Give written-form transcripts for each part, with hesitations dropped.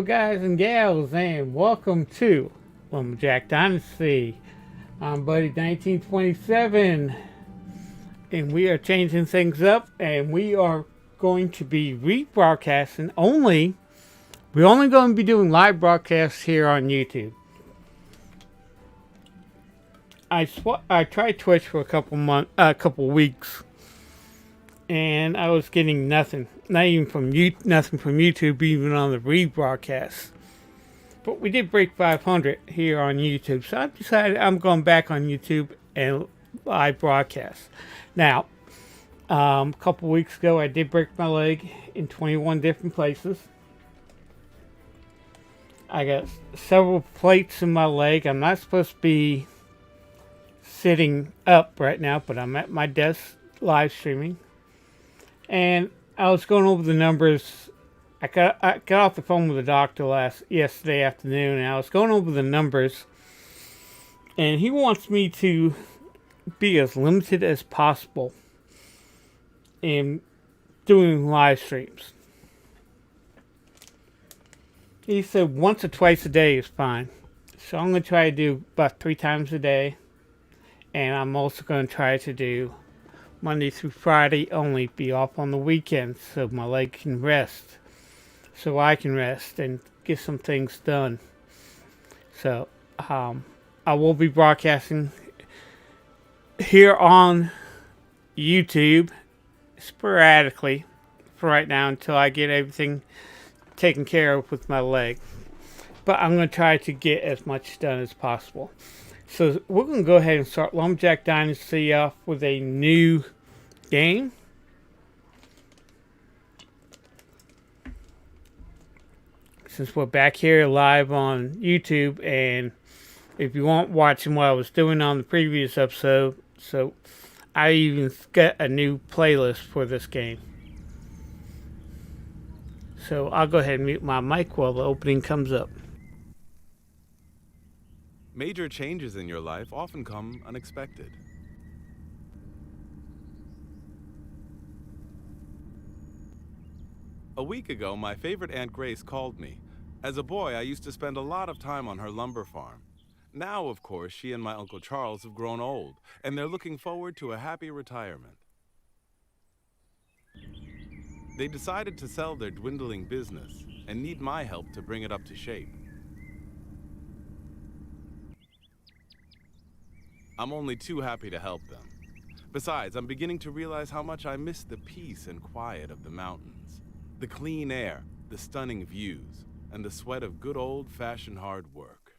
guys and gals, and welcome to Lumberjack Dynasty. I'm Buddy 1927, and we are changing things up, and we are going to be rebroadcasting only. We're only going to be doing live broadcasts here on YouTube. I tried Twitch for a couple weeks, and I was getting nothing. Not even from nothing from YouTube, even on the rebroadcast. But we did break 500 here on YouTube, so I decided I'm going back on YouTube and live broadcast. Now, a couple weeks ago, I did break my leg in 21 different places. I got several plates in my leg. I'm not supposed to be sitting up right now, but I'm at my desk live streaming. And I was going over the numbers. I got off the phone with the doctor yesterday afternoon, and I was going over the numbers. And he wants me to be as limited as possible in doing live streams. He said once or twice a day is fine. So I'm going to try to do about 3 times a day. And I'm also going to try to do Monday through Friday only, be off on the weekends so my leg can rest. So I can rest and get some things done. So I will be broadcasting here on YouTube sporadically for right now until I get everything taken care of with my leg. But I'm going to try to get as much done as possible. So we're going to go ahead and start Lumberjack Dynasty off with a new game. Since we're back here live on YouTube, and if you weren't watching what I was doing on the previous episode, so I even got a new playlist for this game. So I'll go ahead and mute my mic while the opening comes up. Major changes in your life often come unexpected. A week ago, my favorite Aunt Grace called me. As a boy, I used to spend a lot of time on her lumber farm. Now, of course, she and my Uncle Charles have grown old, and they're looking forward to a happy retirement. They decided to sell their dwindling business and need my help to bring it up to shape. I'm only too happy to help them. Besides, I'm beginning to realize how much I miss the peace and quiet of the mountains, the clean air, the stunning views, and the sweat of good old-fashioned hard work.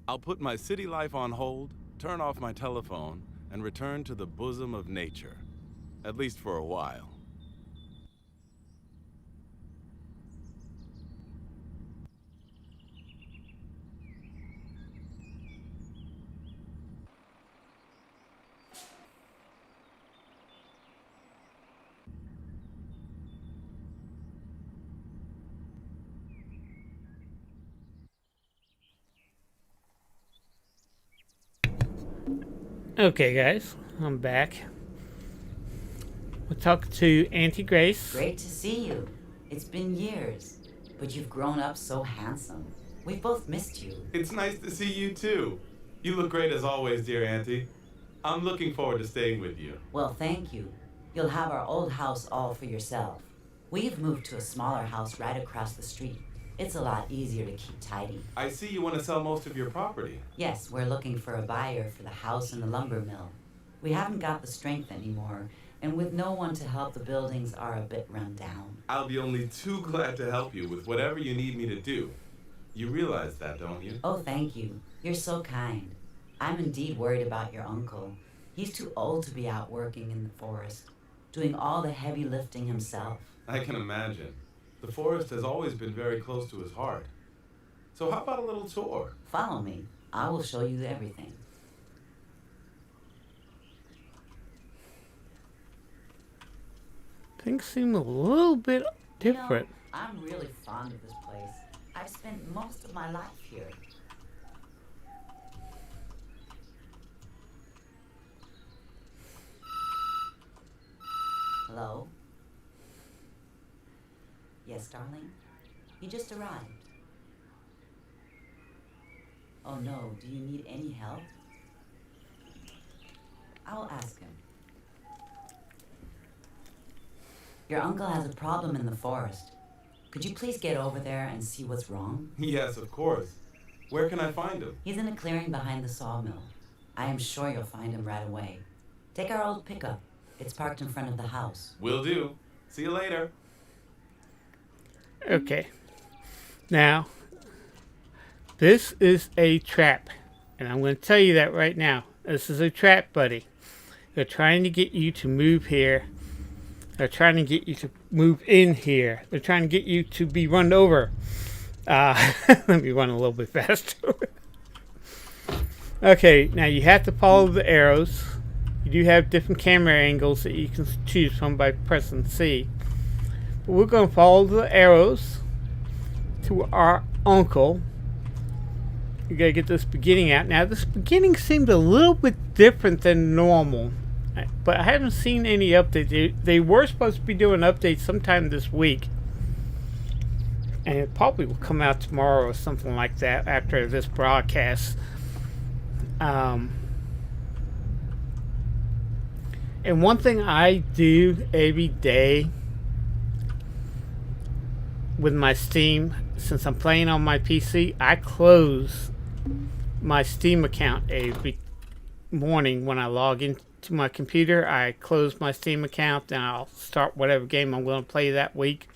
I'll put my city life on hold, turn off my telephone, and return to the bosom of nature, at least for a while. Okay, guys, I'm back. We'll talk to Auntie Grace. Great to see you. It's been years, but you've grown up so handsome. We've both missed you. It's nice to see you too. You look great as always, dear Auntie. I'm looking forward to staying with you. Well, thank you. You'll have our old house all for yourself. We've moved to a smaller house right across the street. It's a lot easier to keep tidy. I see you want to sell most of your property. Yes, we're looking for a buyer for the house and the lumber mill. We haven't got the strength anymore, and with no one to help, the buildings are a bit run down. I'll be only too glad to help you with whatever you need me to do. You realize that, don't you? Oh, thank you. You're so kind. I'm indeed worried about your uncle. He's too old to be out working in the forest, doing all the heavy lifting himself. I can imagine. The forest has always been very close to his heart. So how about a little tour? Follow me. I will show you everything. Things seem a little bit different. You know, I'm really fond of this place. I've spent most of my life here. Hello? Yes, darling? He just arrived. Oh no, do you need any help? I'll ask him. Your uncle has a problem in the forest. Could you please get over there and see what's wrong? Yes, of course. Where can I find him? He's in a clearing behind the sawmill. I am sure you'll find him right away. Take our old pickup. It's parked in front of the house. Will do. See you later. Okay. Now, this is a trap. And I'm going to tell you that right now. This is a trap, buddy. They're trying to get you to move here. They're trying to get you to move in here. They're trying to get you to be run over. Let me run a little bit faster. Okay, now you have to follow the arrows. You do have different camera angles that you can choose from by pressing C. But we're going to follow the arrows to our uncle. You got to get this beginning out. Now, this beginning seemed a little bit different than normal. But I haven't seen any updates. They were supposed to be doing updates sometime this week. And it probably will come out tomorrow or something like that after this broadcast. And one thing I do every day with my Steam, since I'm playing on my PC, I close my Steam account every morning when I log into my computer. I close my Steam account and I'll start whatever game I'm going to play that week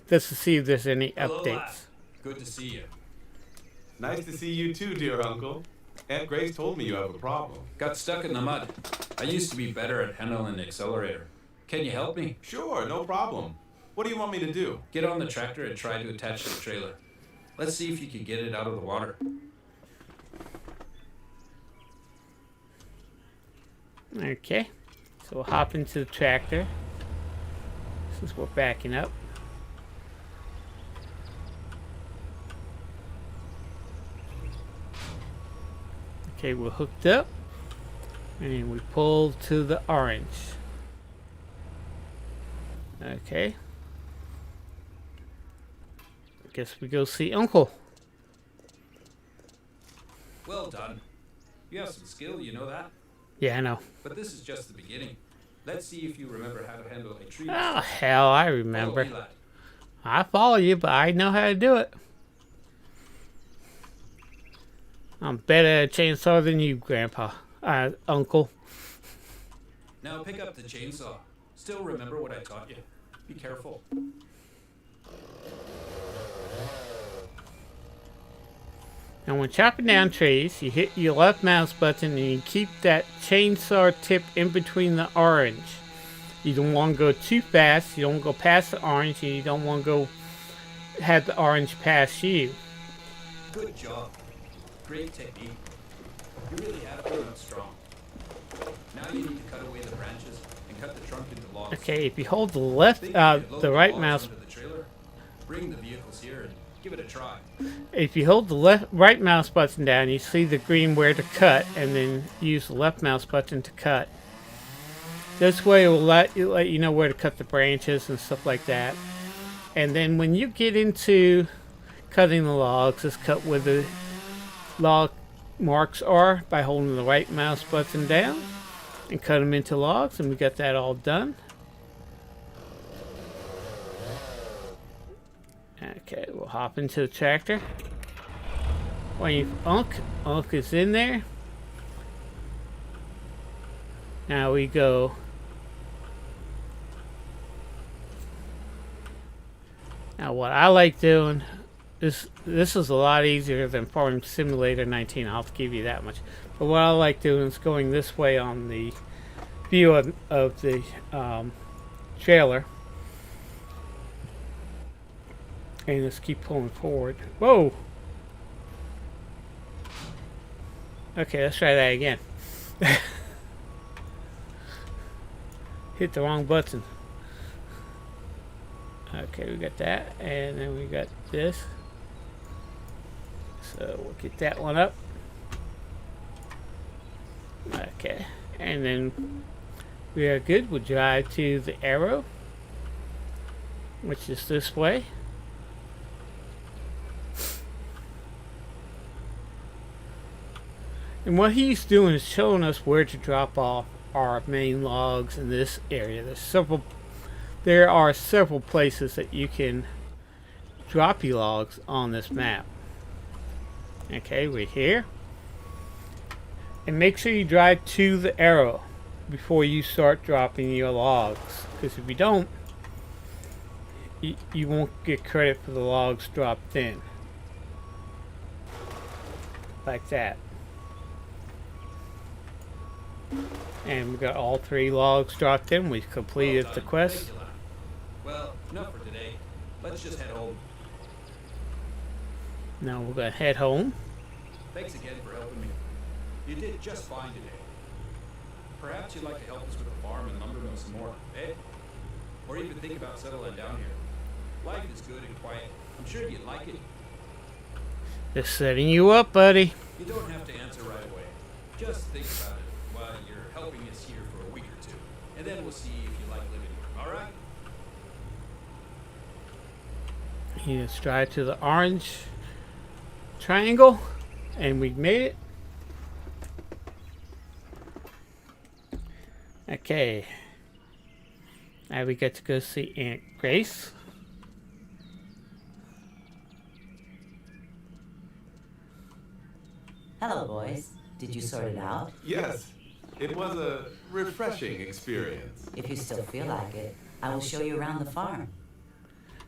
just to see if there's any updates. Good to see you. Nice to see you too, dear uncle. Aunt Grace told me you have a problem. Got stuck in the mud. I used to be better at handling the accelerator. Can you help me? Sure, no problem. What do you want me to do? Get on the tractor and try to attach the trailer. Let's see if you can get it out of the water. Okay, so we'll hop into the tractor since we're backing up. Okay, we're hooked up and we pull to the orange. Okay, I guess we go see Uncle. Well done. You have some skill, you know that? Yeah, I know. But this is just the beginning. Let's see if you remember how to handle a tree. Oh, hell, I remember. Follow me, lad. I follow you, but I know how to do it. I'm better at a chainsaw than you, Grandpa. Uncle. Now pick up the chainsaw. Still remember what I taught you. Be careful. And when chopping down trees, you hit your left mouse button and you keep that chainsaw tip in between the orange. You don't want to go too fast, you don't go past the orange, and you don't want to go have the orange pass you. Good job. Great technique. You really have grown up strong. Now you need to cut away the branches and cut the trunk into logs. Okay, if you hold the left, Think you could load the right logs mouse, onto the trailer? Bring the vehicles here and give it a try. if you hold the right mouse button down, you see the green where to cut, and then use the left mouse button to cut. This way it will let you know where to cut the branches and stuff like that. And then when you get into cutting the logs, just cut where the log marks are by holding the right mouse button down and cut them into logs, and we got that all done. Okay, we'll hop into the tractor. When Unc is in there. Now we go. Now what I like doing, this is a lot easier than Farm Simulator 19, I'll give you that much. But what I like doing is going this way on the view of the trailer. And just keep pulling forward. Whoa! Okay, let's try that again. Hit the wrong button. Okay, we got that, and then we got this. So we'll get that one up. Okay, and then we are good. We'll drive to the arrow, which is this way. And what he's doing is showing us where to drop off our main logs in this area. There are several places that you can drop your logs on this map. Okay, we're here. And make sure you drive to the arrow before you start dropping your logs. Because if you don't, you won't get credit for the logs dropped in. Like that. And we got all 3 logs dropped in. We've completed the quest. Thank you, lad. Well, enough for today. Let's just head home. Now we're going to head home. Thanks again for helping me. You did just fine today. Perhaps you'd like to help us with the farm and lumber mill some more, eh? Or even think about settling down here. Life is good and quiet. I'm sure you'd like it. Just setting you up, buddy. You don't have to answer right away. Just think about it while you're helping us here for a week or two. And then we'll see if you like living here, alright? You just drive to the orange triangle, and we've made it. Okay. Now we get to go see Aunt Grace. Hello, boys. Did you sort it out? Yes, it was a refreshing experience. If you still feel like it, I will show you around the farm.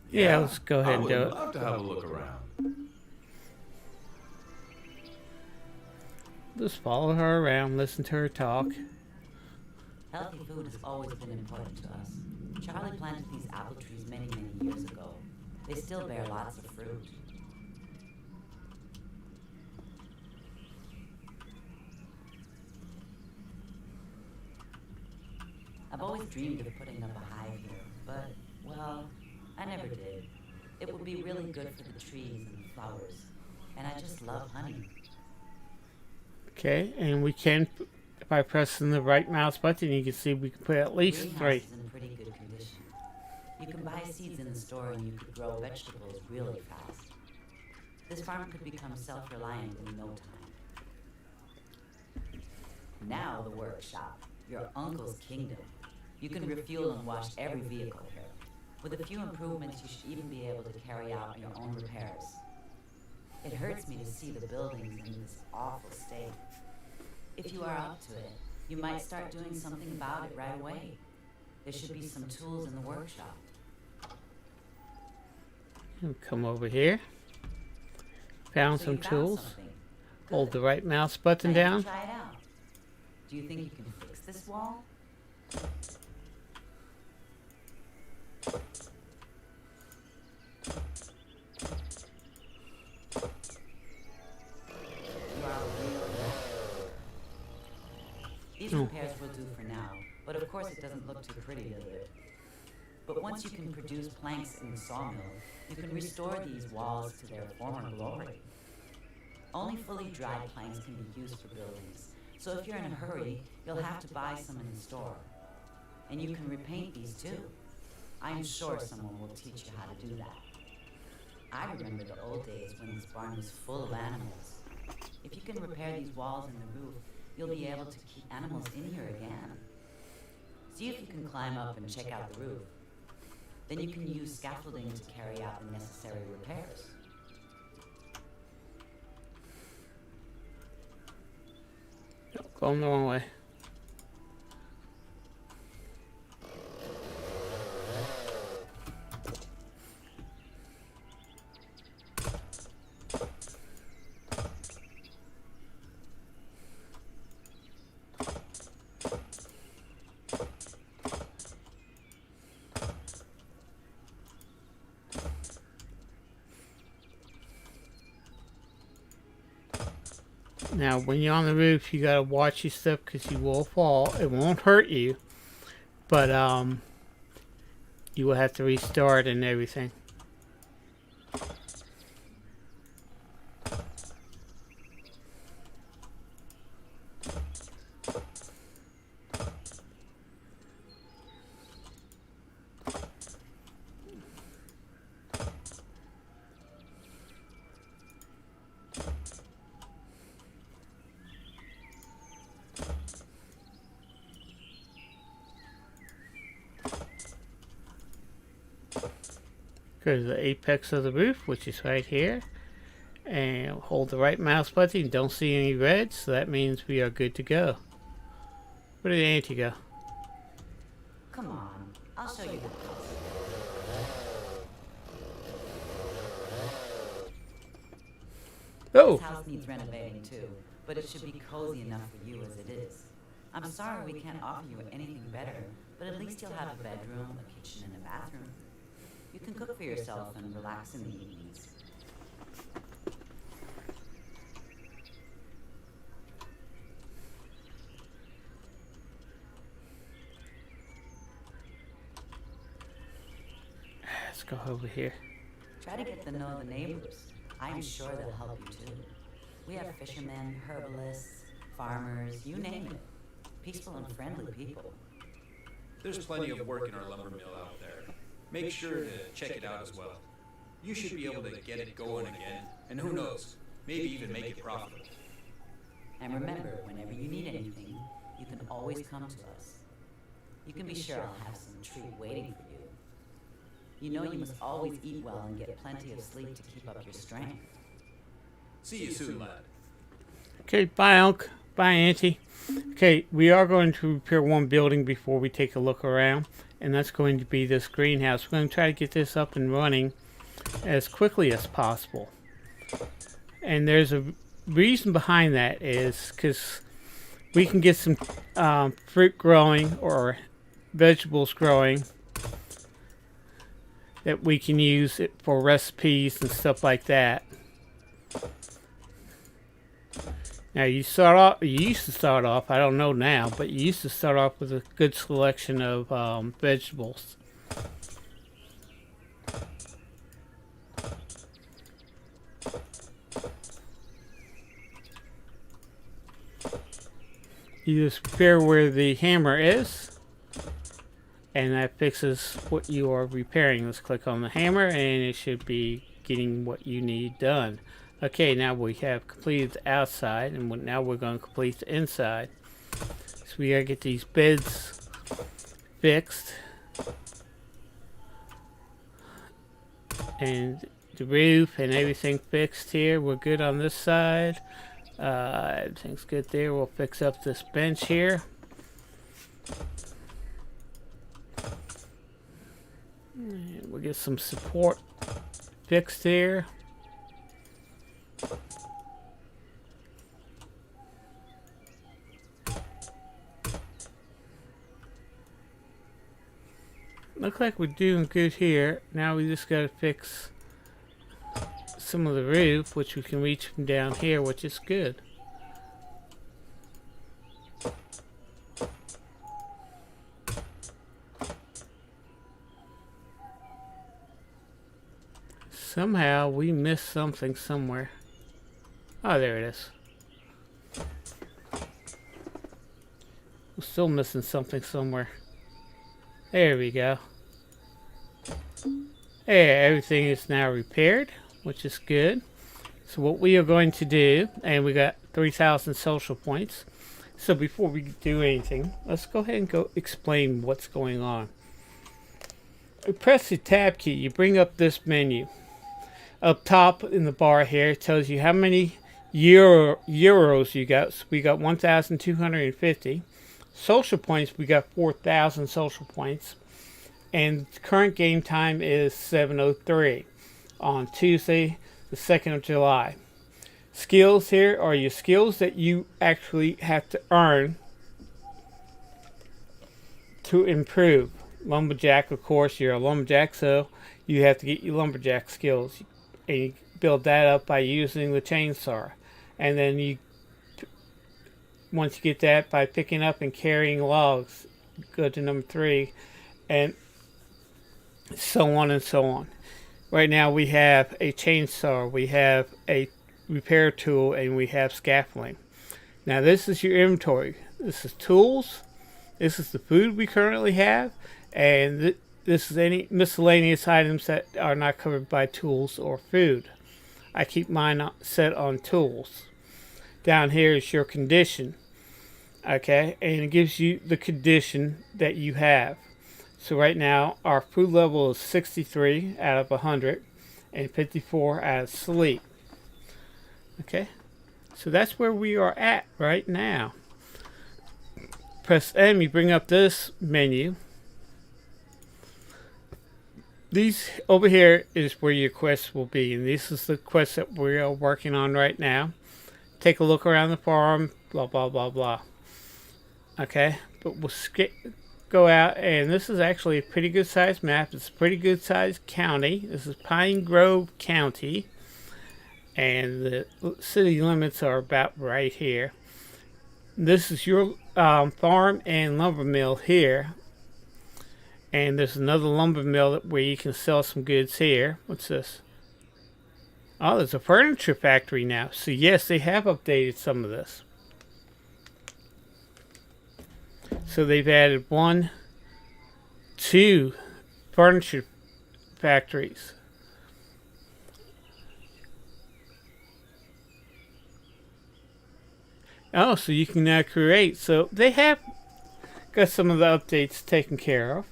Yeah, let's go ahead and do I it. would love to have a look around. Just follow her around, listen to her talk. Healthy food has always been important to us. Charlie planted these apple trees many, many years ago. They still bear lots of fruit. I've always dreamed of putting up a hive here, but, well, I never did. It would be really good for the trees and the flowers, and I just love honey. Okay, and we can, by pressing the right mouse button, you can see we can put at least Greenhouse 3. is in pretty good condition. You can buy seeds in the store and you could grow vegetables really fast. This farm could become self-reliant in no time. Now the workshop, your uncle's kingdom. You can refuel and wash every vehicle here. With a few improvements, you should even be able to carry out your own repairs. It hurts me to see the buildings in this awful state. If you are up to it, you might start doing something about it right away. There should be some tools in the workshop. Come over here. Found So some you found tools. something. Hold Good. the right mouse button Now you down. can try it out. Do you think you can fix this wall? You are a real vet. These repairs will do for now, but of course it doesn't look too pretty, does it? But once you can produce planks in the sawmill, you can restore these walls to their former glory. Only fully dried planks can be used for buildings, so if you're in a hurry, you'll have to buy some in the store. And you can repaint these too. I'm sure someone will teach you how to do that. I remember the old days when this barn was full of animals. If you can repair these walls and the roof, you'll be able to keep animals in here again. See if you can climb up and check out the roof. Then you can use scaffolding to carry out the necessary repairs. Going the wrong way. Now, when you're on the roof, you gotta watch your step because you will fall. It won't hurt you, but you will have to restart and everything. Go to the apex of the roof, which is right here, and hold the right mouse button. Don't see any red, so that means we are good to go. Where did Auntie go? Come on, I'll show you the house. Oh! This house needs renovating too, but it should be cozy enough for you as it is. I'm sorry we can't offer you anything better, but at least you'll have a bedroom, a kitchen, and a bathroom. You can cook for yourself and relax in the evenings. Let's go over here. Try to get to know the neighbors. I'm sure they'll help you too. We have fishermen, herbalists, farmers, you name it. Peaceful and friendly people. There's plenty of work in our lumber mill out there. Make sure to check it out as well. You should be able to get it going again, and who knows, maybe even make it profitable. And remember, whenever you need anything, you can always come to us. You can be sure I'll have some treat waiting for you. You know you must always eat well and get plenty of sleep to keep up your strength. See you soon, lad. Okay, bye, Unc. Bye, Auntie. Okay, we are going to repair one building before we take a look around, and that's going to be this greenhouse. We're going to try to get this up and running as quickly as possible. And there's a reason behind that is because we can get some fruit growing or vegetables growing that we can use it for recipes and stuff like that. Now you used to start off, I don't know now, but you used to start off with a good selection of vegetables. You just repair where the hammer is, and that fixes what you are repairing. Let's click on the hammer and it should be getting what you need done. Okay, now we have completed the outside, and now we're going to complete the inside. So we gotta get these beds fixed, and the roof and everything fixed here. We're good on this side. Everything's good there. We'll fix up this bench here. And we'll get some support fixed here. Looks like we're doing good here. Now we just gotta fix some of the roof, which we can reach from down here, which is good. Somehow we missed something somewhere. Oh, there it is. We're still missing something somewhere. There we go. There, everything is now repaired, which is good. So what we are going to do, and we got 3,000 social points. So before we do anything, let's go ahead and go explain what's going on. You press the tab key, you bring up this menu. Up top in the bar here, it tells you how many euros you got. So we got 1,250. Social points, we got 4,000 social points. And current game time is 7:03 on Tuesday, the 2nd of July. Skills here are your skills that you actually have to earn to improve. Lumberjack, of course, you're a lumberjack, so you have to get your lumberjack skills. And you build that up by using the chainsaw. And then you, once you get that, by picking up and carrying logs, go to number 3, and so on and so on. Right now we have a chainsaw, we have a repair tool, and we have scaffolding. Now this is your inventory. This is tools, this is the food we currently have, and this is any miscellaneous items that are not covered by tools or food. I keep mine set on tools. Down here is your condition. Okay, and it gives you the condition that you have. So right now our food level is 63 out of 100 and 54 out of sleep. Okay, so that's where we are at right now. Press M, you bring up this menu. These over here is where your quests will be, and this is the quest that we are working on right now. Take a look around the farm, blah blah blah blah. Okay, but we'll go out, and this is actually a pretty good sized map. It's a pretty good sized county. This is Pine Grove County, and the city limits are about right here. This is your farm and lumber mill here. And there's another lumber mill where you can sell some goods here. What's this? Oh, there's a furniture factory now. So yes, they have updated some of this. So they've added 2 furniture factories. Oh, so you can now create. So they have got some of the updates taken care of.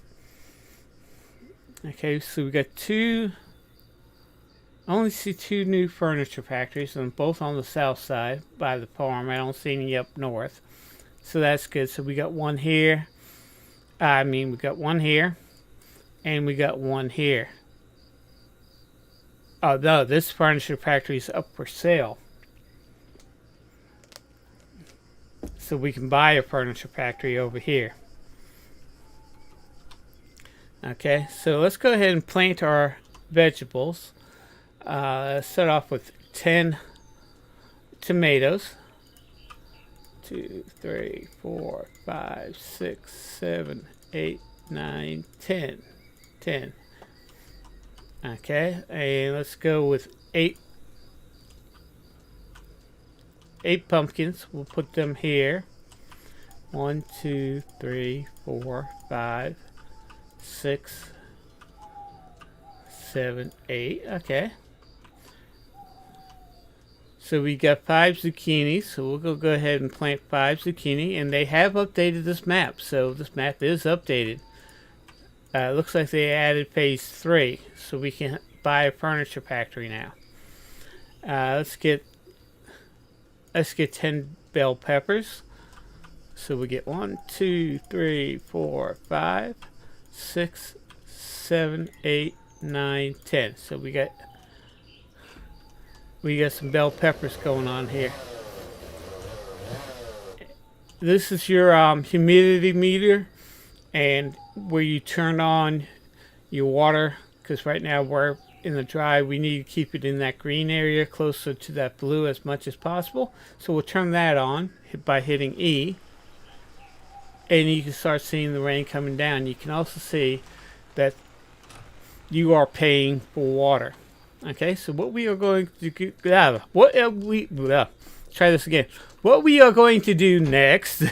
Okay, so we got I only see 2 new furniture factories, and both on the south side by the farm. I don't see any up north. So that's good. So we got one here. We got one here. And we got one here. Oh, no, this furniture factory is up for sale. So we can buy a furniture factory over here. Okay, so let's go ahead and plant our vegetables. Let's start off with 10 tomatoes. 2, 3, 4, 5, 6, 7, 8, 9, 10. 10. Okay, and let's go with 8 pumpkins. We'll put them here. 1, 2, 3, 4, 5, 6, 7, 8. Okay. So we got 5 zucchini. So we'll go ahead and plant 5 zucchini. And they have updated this map. So this map is updated. Looks like they added phase 3. So we can buy a furniture factory now. Let's get 10 bell peppers. So we get 1, 2, 3, 4, 5, 6, 7, 8, 9, 10. So we got some bell peppers going on here. This is your humidity meter, and where you turn on your water, because right now we're in the dry, we need to keep it in that green area closer to that blue as much as possible. So we'll turn that on by hitting E, and you can start seeing the rain coming down. You can also see that you are paying for water. Okay, so what we are going to do, try this again. What we are going to do next,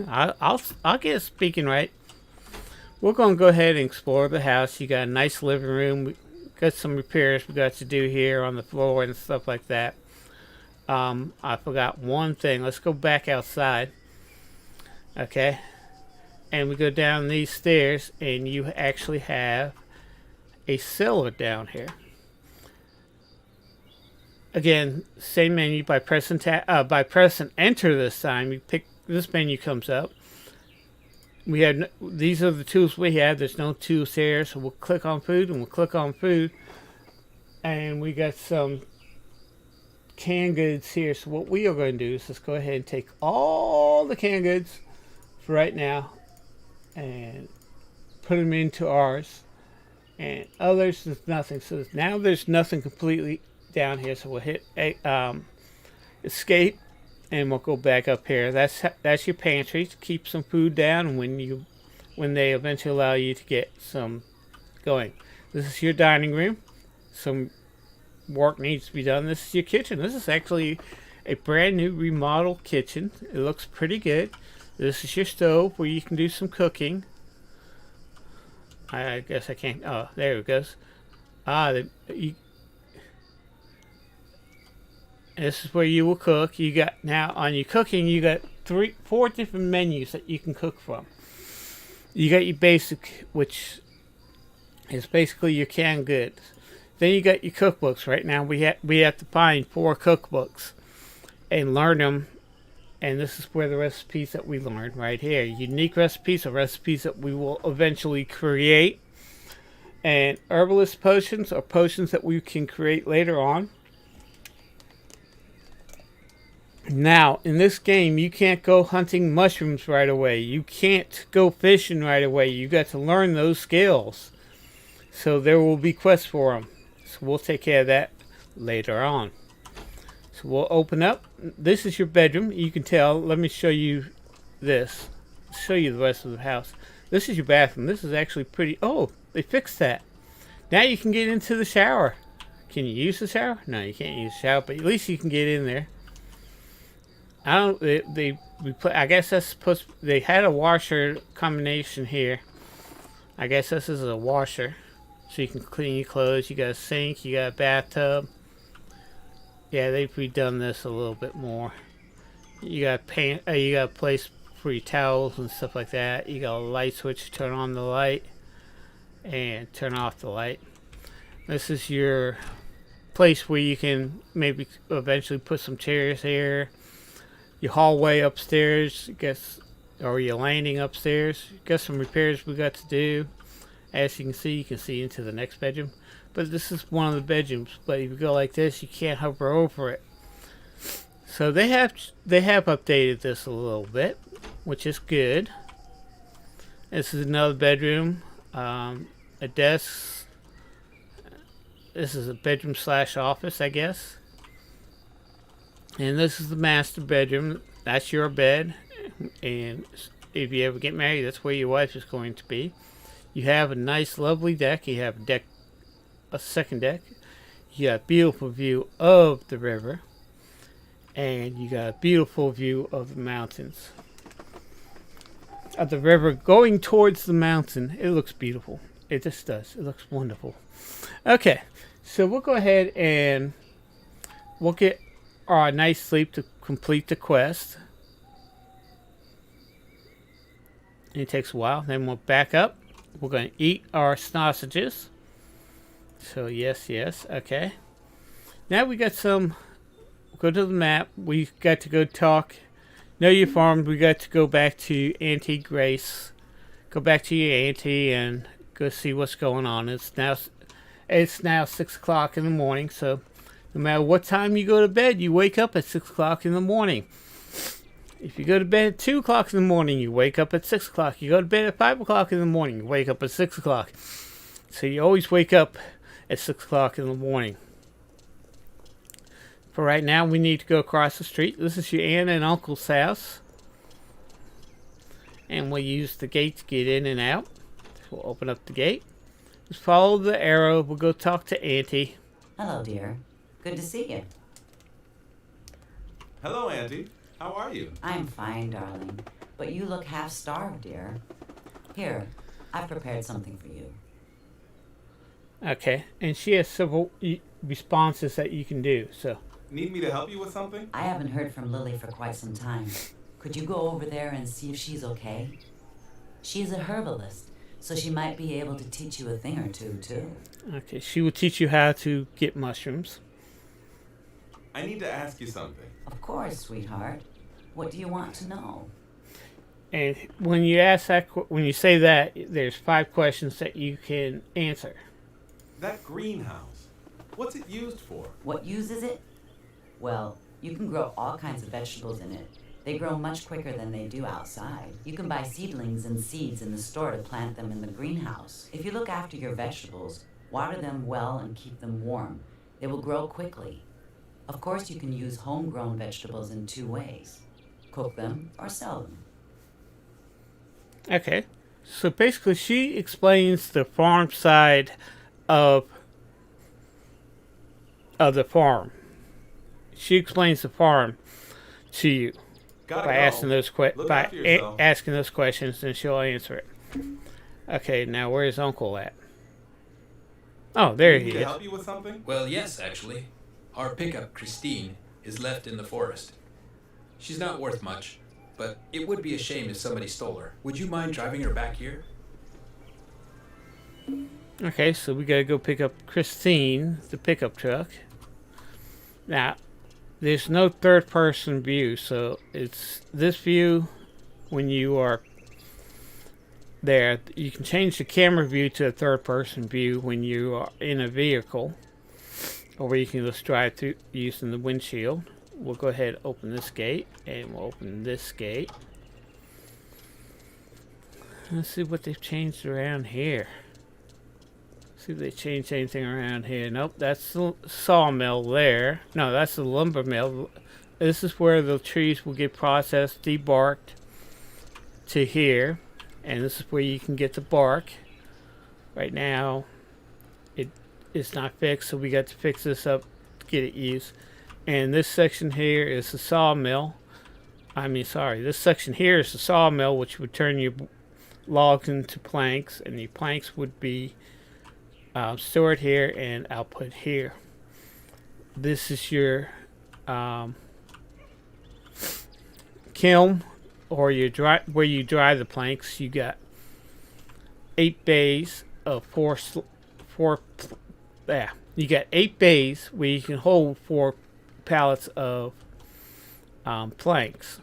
I'll get speaking right. We're going to go ahead and explore the house. You got a nice living room. We got some repairs we got to do here on the floor and stuff like that. I forgot one thing. Let's go back outside. Okay, and we go down these stairs, and you actually have a cellar down here. Again, same menu. By pressing enter this time, you pick this menu comes up. We have these are the tools we have. There's no tools here, so we'll click on food, and we'll click on food, and we got some canned goods here. So what we are going to do is just go ahead and take all the canned goods for right now and put them into ours, and others there's nothing. So now there's nothing completely down here. So we'll hit escape, and we'll go back up here. That's your pantry to keep some food down when they eventually allow you to get some going. This is your dining room. Some work needs to be done. This is your kitchen. This is actually a brand new remodeled kitchen. It looks pretty good. This is your stove where you can do some cooking. I guess I can't. Oh, there it goes. This is where you will cook. You got now on your cooking. You got 4 different menus that you can cook from. You got your basic, which is basically your canned goods. Then you got your cookbooks. Right now we have to find 4 cookbooks and learn them. And this is where the recipes that we learn right here. Unique recipes are recipes that we will eventually create. And herbalist potions are potions that we can create later on. Now, in this game, you can't go hunting mushrooms right away. You can't go fishing right away. You got to learn those skills. So there will be quests for them. So we'll take care of that later on. So we'll open up. This is your bedroom. You can tell. Let me show you this. Show you the rest of the house. This is your bathroom. This is actually pretty. Oh, they fixed that. Now you can get into the shower. Can you use the shower? No, you can't use the shower, but at least you can get in there. I don't. I guess that's supposed. They had a washer combination here. I guess this is a washer, so you can clean your clothes. You got a sink. You got a bathtub. Yeah, they've redone this a little bit more. You got you got a place for your towels and stuff like that. You got a light switch to turn on the light and turn off the light. This is your place where you can maybe eventually put some chairs here. Your hallway upstairs, or your landing upstairs. Got some repairs we got to do. As you can see into the next bedroom. But this is one of the bedrooms. But if you go like this, you can't hover over it. So they have updated this a little bit, which is good. This is another bedroom. A desk. This is a bedroom / office, I guess. And this is the master bedroom. That's your bed. And if you ever get married, that's where your wife is going to be. You have a nice, lovely deck. You have a second deck. You got a beautiful view of the river. And you got a beautiful view of the mountains. Of the river going towards the mountain. It looks beautiful. It just does. It looks wonderful. Okay. So we'll go ahead and we'll get our nice sleep to complete the quest. It takes a while. Then we'll back up. We're going to eat our sausages. So yes. Okay. Now we got some. Go to the map. We got to go talk. Know your farm. We got to go back to Auntie Grace. Go back to your auntie and go see what's going on. It's now 6 o'clock in the morning. So no matter what time you go to bed, you wake up at 6 o'clock in the morning. If you go to bed at 2 o'clock in the morning, you wake up at 6 o'clock. You go to bed at 5 o'clock in the morning, you wake up at 6 o'clock. So you always wake up at 6 o'clock in the morning. For right now, we need to go across the street. This is your aunt and uncle's house. And we'll use the gate to get in and out. So we'll open up the gate. Just follow the arrow. We'll go talk to Auntie. Hello, dear. Good to see you. Hello, Auntie. How are you? I'm fine, darling. But you look half-starved, dear. Here, I've prepared something for you. Okay. And she has several responses that you can do. So. Need me to help you with something? I haven't heard from Lily for quite some time. Could you go over there and see if she's okay? She's a herbalist, so she might be able to teach you a thing or two, too. Okay. She will teach you how to get mushrooms. I need to ask you something. Of course, sweetheart. What do you want to know? And when you ask that, when you say that, there's 5 questions that you can answer. That greenhouse, what's it used for? What uses it? Well, you can grow all kinds of vegetables in it. They grow much quicker than they do outside. You can buy seedlings and seeds in the store to plant them in the greenhouse. If you look after your vegetables, water them well and keep them warm, they will grow quickly. Of course, you can use homegrown vegetables in 2 ways. Cook them or sell them. Okay. So basically, she explains the farm side of the farm. She explains the farm to you by asking those asking those questions, and she'll answer it. Okay, now where's Uncle at? Oh, there he is. Can I help you with something? Well, yes, actually. Our pickup, Christine, is left in the forest. She's not worth much, but it would be a shame if somebody stole her. Would you mind driving her back here? Okay, so we gotta go pick up Christine, the pickup truck. Now, there's no third person view, so it's this view when you are there. You can change the camera view to a third person view when you are in a vehicle, or you can just drive through using the windshield. We'll go ahead and open this gate, and we'll open this gate. Let's see what they've changed around here. See if they changed anything around here. Nope, that's the sawmill there. No, that's the lumber mill. This is where the trees will get processed, debarked to here. And this is where you can get the bark. Right now, it's not fixed, so we got to fix this up to get it used. And this section here is the sawmill. This section here is the sawmill, which would turn your logs into planks, and the planks would be stored here and output here. This is your kiln, or your where you dry the planks. You got 8 bays of you got 8 bays where you can hold 4 pallets of planks.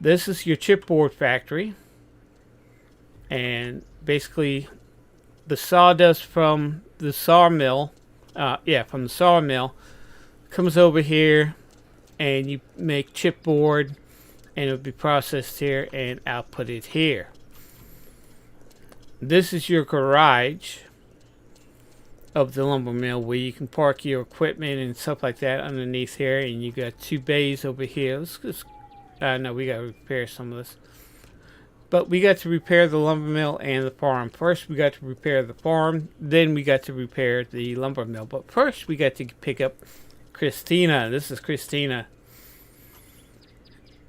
This is your chipboard factory, and basically the sawdust from the sawmill, from the sawmill comes over here, and you make chipboard, and it'll be processed here and outputted here. This is your garage of the lumber mill, where you can park your equipment and stuff like that underneath here, and you got 2 bays over here. Let's just, no, we got to repair some of this. But we got to repair the lumber mill and the farm. First, we got to repair the farm. Then we got to repair the lumber mill. But first, we got to pick up Christina. This is Christina.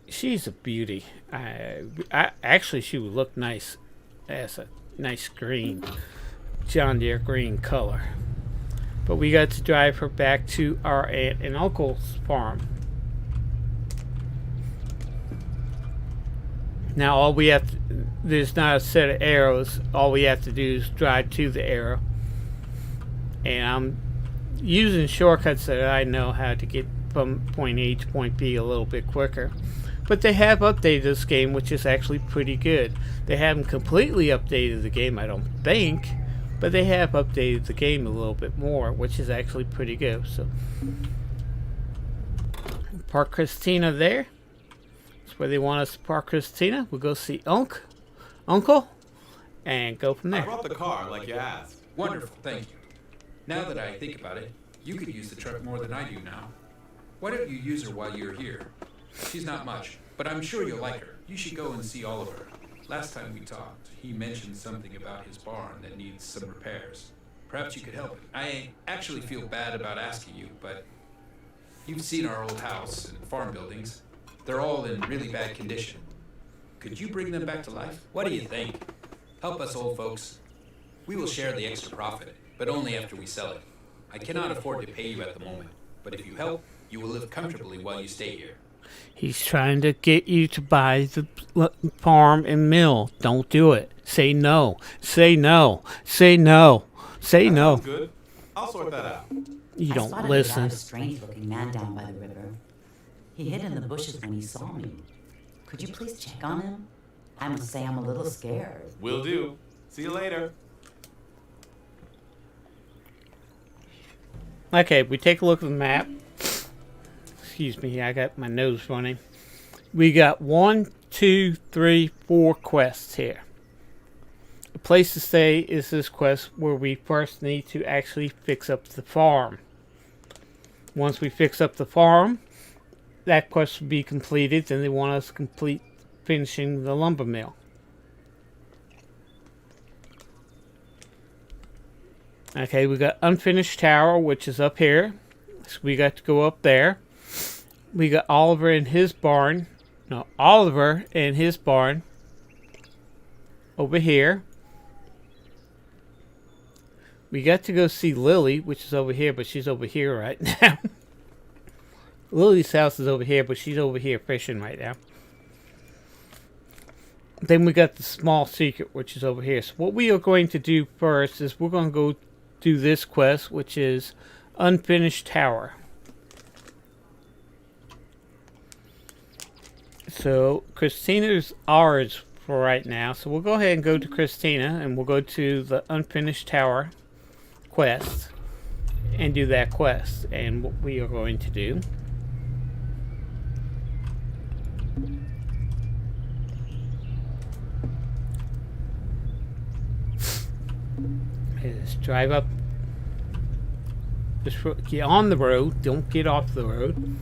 She's a beauty. Actually, she would look nice as a nice green, John Deere green color. But we got to drive her back to our aunt and uncle's farm. Now all we have to, there's not a set of arrows. All we have to do is drive to the arrow. And I'm using shortcuts that I know how to get from point A to point B a little bit quicker. But they have updated this game, which is actually pretty good. They haven't completely updated the game, I don't think, but they have updated the game a little bit more, which is actually pretty good. So park Christina there. That's where they want us to park Christina. We'll go see Uncle, and go from I there. brought the car like you asked. Wonderful, thank you. Now that I think about it, you could use the truck more than I do now. Why don't you use her while you're here? She's not much, but I'm sure you'll like her. You should go and see Oliver. Last time we talked, he mentioned something about his barn that needs some repairs. Perhaps you could help him. I actually feel bad about asking you, but you've seen our old house and farm buildings. They're all in really bad condition. Could you bring them back to life? What do you think? Help us old folks. We will share the extra profit, but only after we sell it. I cannot afford to pay you at the moment, but if you help, you will live comfortably while you stay here. He's trying to get you to buy the farm and mill. Don't do it. Say no. Say no. Say no. Say That no. sounds good. I'll sort that out. You I don't spotted listen. a strange-looking man down by the river. He hid in the bushes when he saw me. Could you please check on him? I must say I'm a little scared. Will do. See you later. Okay, we take a look at the map. Excuse me, I got my nose running. We got 1, 2, 3, 4 quests here. The place to stay is this quest where we first need to actually fix up the farm. Once we fix up the farm, that quest will be completed. Then they want us to complete finishing the lumber mill. Okay, we got unfinished tower, which is up here. So we got to go up there. We got Oliver in his barn. No, Oliver in his barn. Over here. We got to go see Lily, which is over here, but she's over here right now. Lily's house is over here, but she's over here fishing right now. then we got the small secret, which is over here. So what we are going to do first is we're going to go do this quest, which is Unfinished Tower. So Christina's ours for right now. So we'll go ahead and go to Christina, and we'll go to the Unfinished Tower quest and do that quest. And what we are going to do is drive up. Just get on the road. Don't get off the road.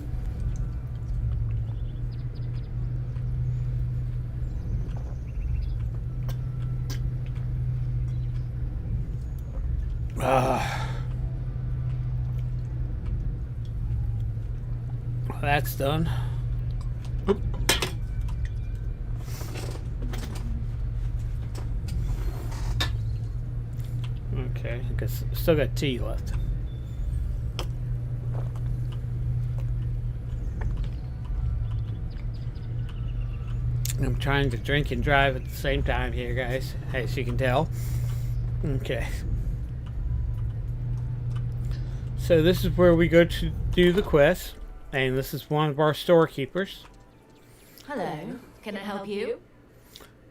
Well, that's done. Oop. Okay, I guess still got tea left. I'm trying to drink and drive at the same time here, guys, as you can tell. Okay. So this is where we go to do the quest, and this is one of our storekeepers. Hello, can I help you?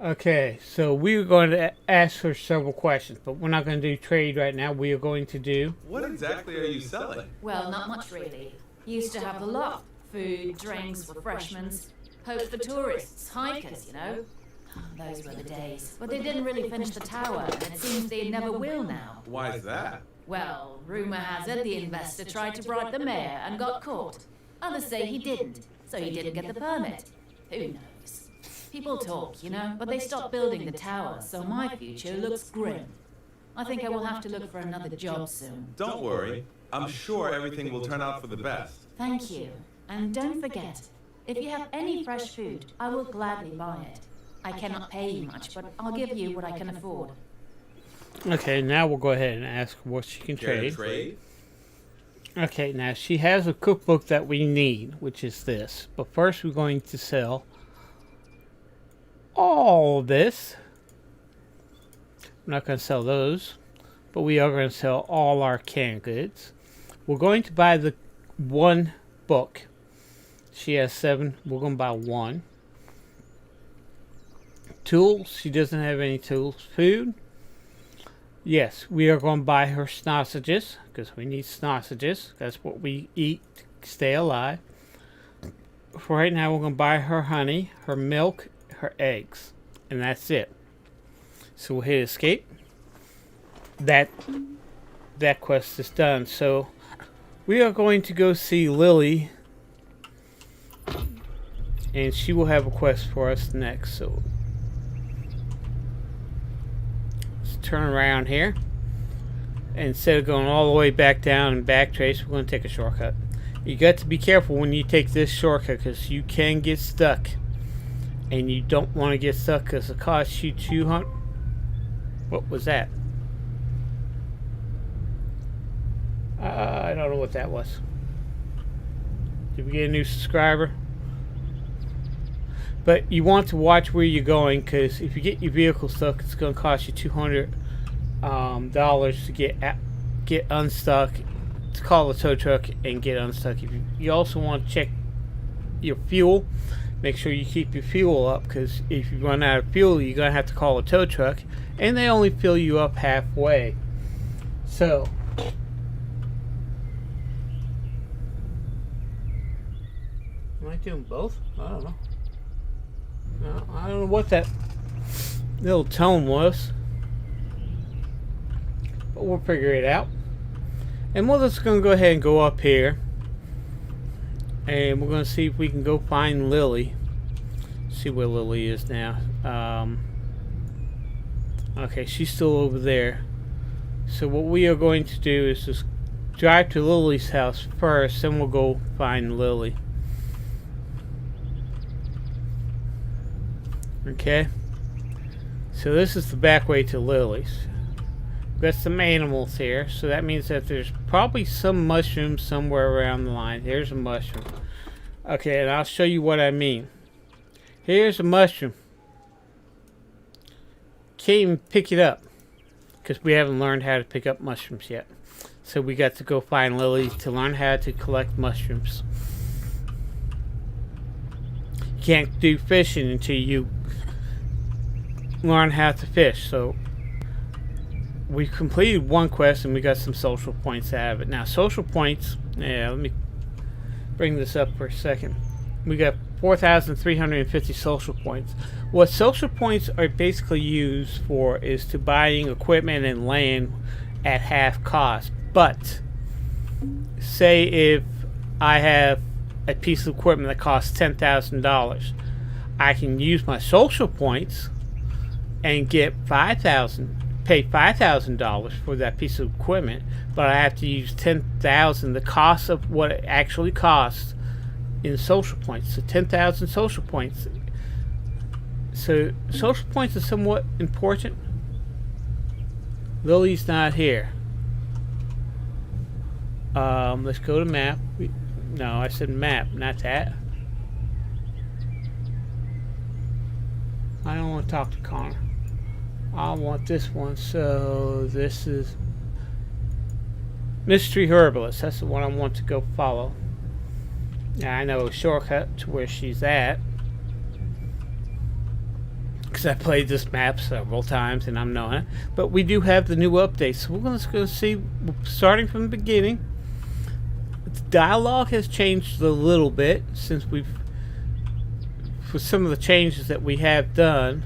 Okay, so we're going to ask her several questions, but we're not going to do trade right now. We are going to do... What exactly are you selling? Well, not much really. Used to have the lot. Food, drinks, refreshments. Hope for tourists, hikers, you know. Those were the days. But they didn't really finish the tower, and it seems they never will now. Why is that? Well, rumor has it the investor tried to bribe the mayor and got caught. Others say he didn't, so he didn't get the permit. Who knows? People talk, you know, but they stopped building the tower, so my future looks grim. I think I will have to look for another job soon. Don't worry. I'm sure everything will turn out for the best. Thank you. And don't forget, if you have any fresh food, I will gladly buy it. I cannot pay you much, but I'll give you what I can afford. Okay, now we'll go ahead and ask what she can trade. Okay, now she has a cookbook that we need, which is this. But first we're going to sell all this. I'm not going to sell those, but we are going to sell all our canned goods. We're going to buy the one book. She has 7. We're going to buy 1. Tools. She doesn't have any tools. Food. Yes, we are going to buy her sausages, because we need sausages. That's what we eat to stay alive. For right now, we're going to buy her honey, her milk, her eggs. And that's it. So we'll hit escape. That quest is done. So we are going to go see Lily. And she will have a quest for us next. So turn around here. Instead of going all the way back down and backtrace, we're going to take a shortcut. You got to be careful when you take this shortcut, because you can get stuck. And you don't want to get stuck, because it costs you 200. What was that? I don't know what that was. Did we get a new subscriber? But you want to watch where you're going, because if you get your vehicle stuck, it's going to cost you $200 to get unstuck, to call a tow truck and get unstuck. You also want to check your fuel. Make sure you keep your fuel up, because if you run out of fuel, you're going to have to call a tow truck, and they only fill you up halfway. So am I doing both? I don't know. No, I don't know what that little tone was, but we'll figure it out. And we're just going to go ahead and go up here, and we're going to see if we can go find Lily. See where Lily is now. Okay, she's still over there. So what we are going to do is just drive to Lily's house first, then we'll go find Lily. Okay, so this is the back way to Lily's. We've got some animals here, so that means that there's probably some mushrooms somewhere around the line. Here's a mushroom. Okay, and I'll show you what I mean. Here's a mushroom. can't even pick it up because we haven't learned how to pick up mushrooms yet. So we got to go find Lily to learn how to collect mushrooms. You can't do fishing until you learn how to fish. So we completed one quest and we got some social points out of it. Now social points, let me bring this up for a second. We got 4,350 social points. What social points are basically used for is to buying equipment and land at half cost. But say if I have a piece of equipment that costs $10,000, I can use my social points and get pay $5,000 for that piece of equipment, but I have to use $10,000, the cost of what it actually costs in social points. So 10,000 social points. So social points are somewhat important. Lily's not here. Let's go to map. No, I said map, not that. I don't want to talk to Connor. I want this one. So this is Mystery Herbalist. That's the one I want to go follow. Now I know a shortcut to where she's at, because I played this map several times and I'm knowing it. But we do have the new updates, so we're just going to see, starting from the beginning. The dialogue has changed a little bit since for some of the changes that we have done,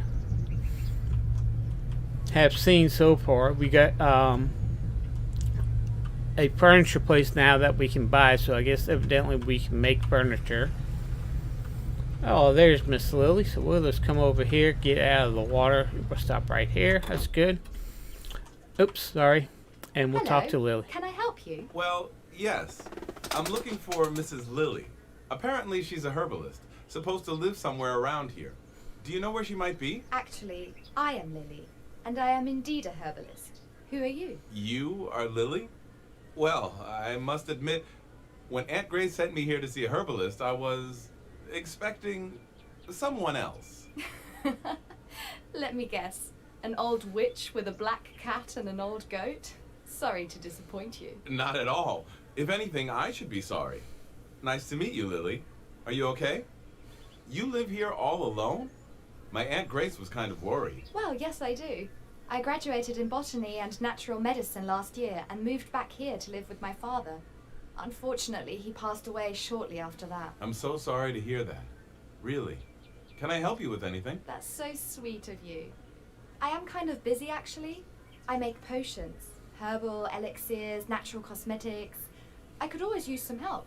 have seen so far. We got a furniture place now that we can buy, so I guess evidently we can make furniture. Oh, there's Miss Lily. So we'll just come over here, get out of the water. We'll stop right here. That's good. Oops, sorry. And we'll talk to Lily. Can I help you? Well, yes. I'm looking for Mrs. Lily. Apparently she's a herbalist, supposed to live somewhere around here. Do you know where she might be? Actually, I am Lily, and I am indeed a herbalist. Who are you? You are Lily? Well, I must admit, when Aunt Grace sent me here to see a herbalist, I was expecting someone else. Let me guess. An old witch with a black cat and an old goat? Sorry to disappoint you. Not at all. If anything, I should be sorry. Nice to meet you, Lily. Are you okay? You live here all alone? My Aunt Grace was kind of worried. Well, yes, I do. I graduated in botany and natural medicine last year and moved back here to live with my father. Unfortunately, he passed away shortly after that. I'm so sorry to hear that. Really. Can I help you with anything? That's so sweet of you. I am kind of busy, actually. I make potions, herbal elixirs, natural cosmetics. I could always use some help.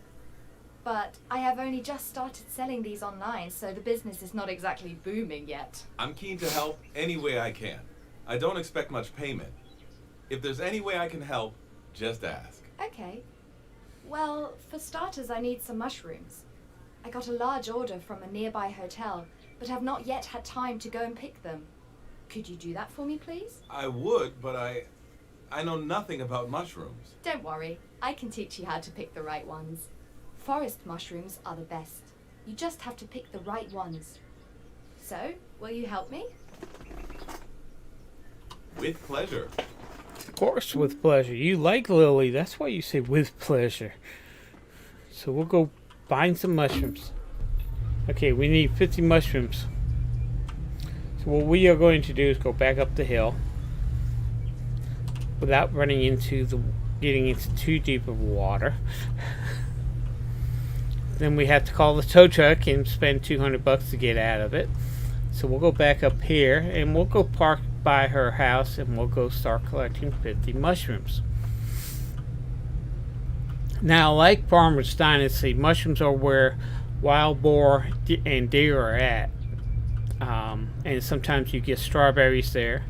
But I have only just started selling these online, so the business is not exactly booming yet. I'm keen to help any way I can. I don't expect much payment. If there's any way I can help, just ask. Okay. Well, for starters, I need some mushrooms. I got a large order from a nearby hotel, but have not yet had time to go and pick them. Could you do that for me, please? I would, but I know nothing about mushrooms. Don't worry, I can teach you how to pick the right ones. Forest mushrooms are the best. You just have to pick the right ones. So, will you help me? With pleasure. Of course, with pleasure. You like Lily. That's why you say with pleasure. So we'll go find some mushrooms. Okay, we need 50 mushrooms. So what we are going to do is go back up the hill without running into getting into too deep of water. Then we have to call the tow truck and spend $200 to get out of it. So we'll go back up here and we'll go park by her house and we'll go start collecting 50 mushrooms. Now, like Farmer's Dynasty, mushrooms are where wild boar and deer are at. And sometimes you get strawberries there.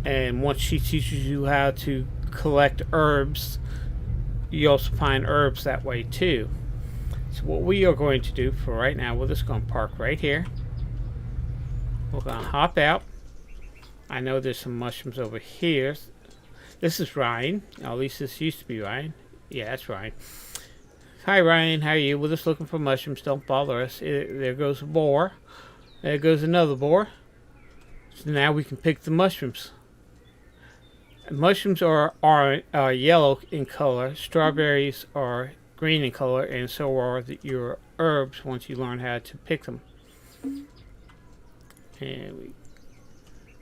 And once she teaches you how to collect herbs, you also find herbs that way too. So what we are going to do for right now, we're just going to park right here. We're going to hop out. I know there's some mushrooms over here. This is Ryan. At least this used to be Ryan. Yeah, that's Ryan. Hi, Ryan. How are you? We're just looking for mushrooms. Don't bother us. There goes a boar. There goes another boar. So now we can pick the mushrooms. Mushrooms are yellow in color. Strawberries are green in color, and so are your herbs once you learn how to pick them. And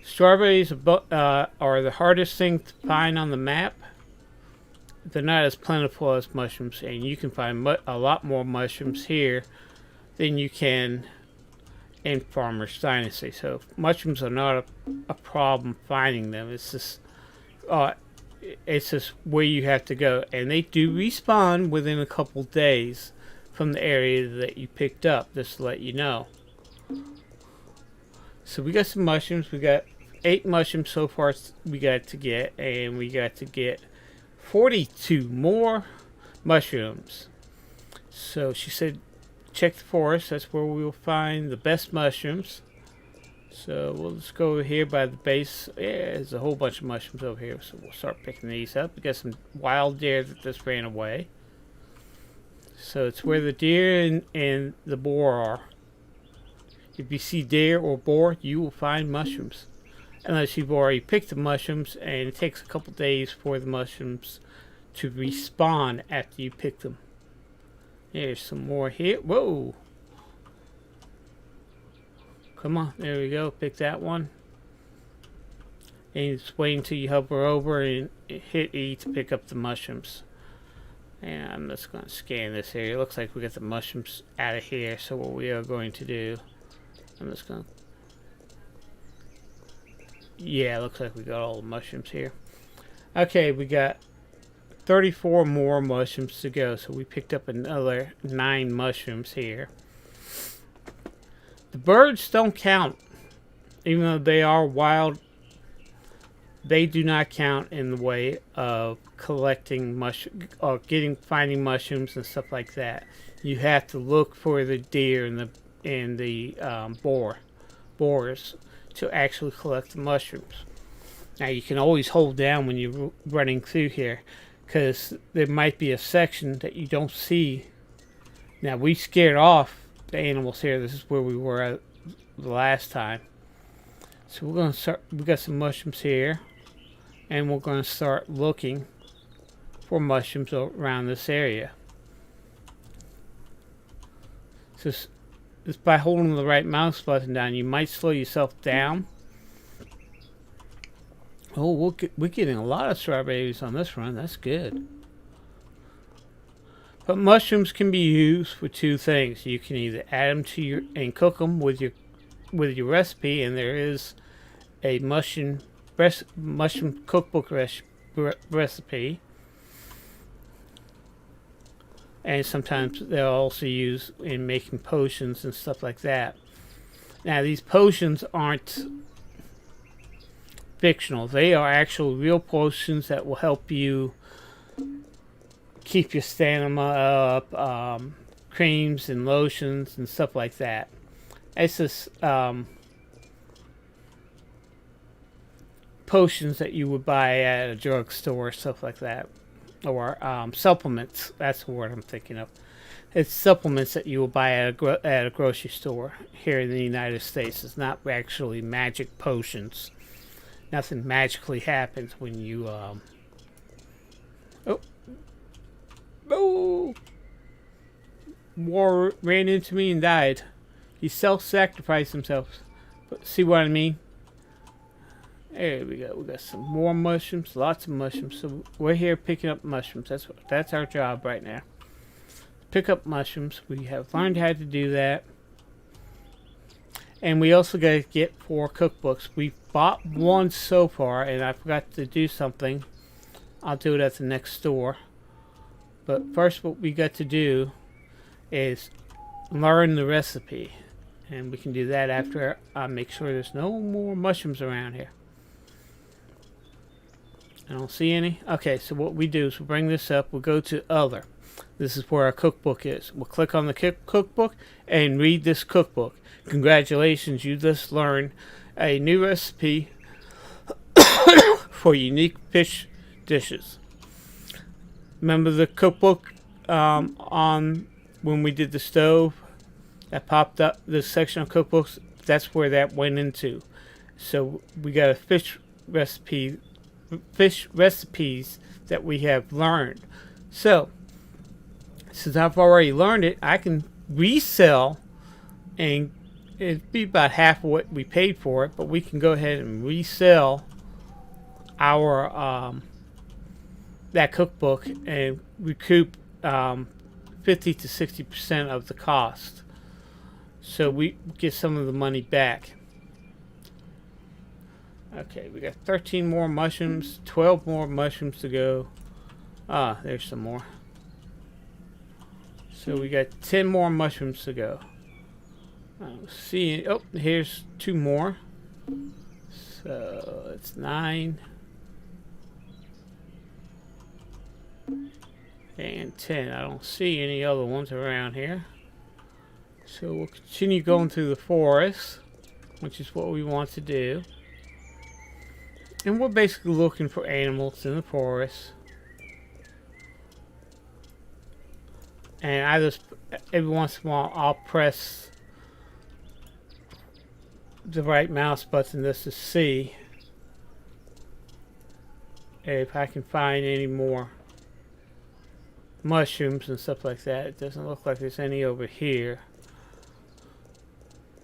strawberries are the hardest thing to find on the map. They're not as plentiful as mushrooms, and you can find a lot more mushrooms here than you can in Farmer's Dynasty. So mushrooms are not a problem finding them. It's just where you have to go, and they do respawn within a couple days from the area that you picked up, just to let you know. So we got some mushrooms. We got 8 mushrooms so far we got to get, and we got to get 42 more mushrooms. So she said check the forest, that's where we will find the best mushrooms. So we'll just go over here by the base. Yeah, there's a whole bunch of mushrooms over here, so we'll start picking these up. We got some wild deer that just ran away. So it's where the deer and the boar are. If you see deer or boar, you will find mushrooms. Unless you've already picked the mushrooms, and it takes a couple days for the mushrooms to respawn after you pick them. There's some more here. Whoa! Come on, there we go. Pick that one. And you just wait until you hover over and hit E to pick up the mushrooms. And I'm just going to scan this area. It looks like we got the mushrooms out of here. So what we are going to do, I'm just going to... Yeah, it looks like we got all the mushrooms here. Okay, we got 34 more mushrooms to go. So we picked up another 9 mushrooms here. The birds don't count. Even though they are wild, they do not count in the way of collecting finding mushrooms and stuff like that. You have to look for the deer and the boars to actually collect the mushrooms. Now you can always hold down when you're running through here, because there might be a section that you don't see. Now we scared off the animals here. This is where we were at the last time. So we're going to start. We got some mushrooms here, and we're going to start looking for mushrooms around this area. So just by holding the right mouse button down, you might slow yourself down. Oh, we're getting a lot of strawberries on this run. That's good. But mushrooms can be used for 2 things. You can either add them to and cook them with your recipe, and there is a mushroom cookbook recipe. And sometimes they're also used in making potions and stuff like that. Now these potions aren't fictional. They are actual real potions that will help you keep your stamina up, creams and lotions and stuff like that. It's just potions that you would buy at a drugstore, stuff like that, or supplements. That's the word I'm thinking of. It's supplements that you will buy at a grocery store here in the United States. It's not actually magic potions. Nothing magically happens when you Oh! War ran into me and died. He self-sacrificed himself. But see what I mean? There we go. We got some more mushrooms. Lots of mushrooms. So we're here picking up mushrooms. That's our job right now. Pick up mushrooms. We have learned how to do that. And we also got to get 4 cookbooks. We've bought 1 so far, and I forgot to do something. I'll do it at the next store. But first what we got to do is learn the recipe. And we can do that after I make sure there's no more mushrooms around here. I don't see any. Okay, so what we do is we'll bring this up. We'll go to Other. This is where our cookbook is. We'll click on the cookbook and read this cookbook. Congratulations, you just learned a new recipe for unique fish dishes. Remember the cookbook on when we did the stove that popped up, this section of cookbooks? That's where that went into. So we got a fish recipes that we have learned. So since I've already learned it, I can resell, and it'd be about half of what we paid for it, but we can go ahead and resell our that cookbook and recoup 50 to 60% of the cost. So we get some of the money back. Okay, we got 13 more mushrooms, 12 more mushrooms to go. Ah, there's some more. So we got 10 more mushrooms to go. See, oh, here's 2 more. So it's 9 and 10. I don't see any other ones around here. So we'll continue going through the forest, which is what we want to do. And we're basically looking for animals in the forest. And I just, every once in a while, I'll press the right mouse button just to see if I can find any more mushrooms and stuff like that. It doesn't look like there's any over here.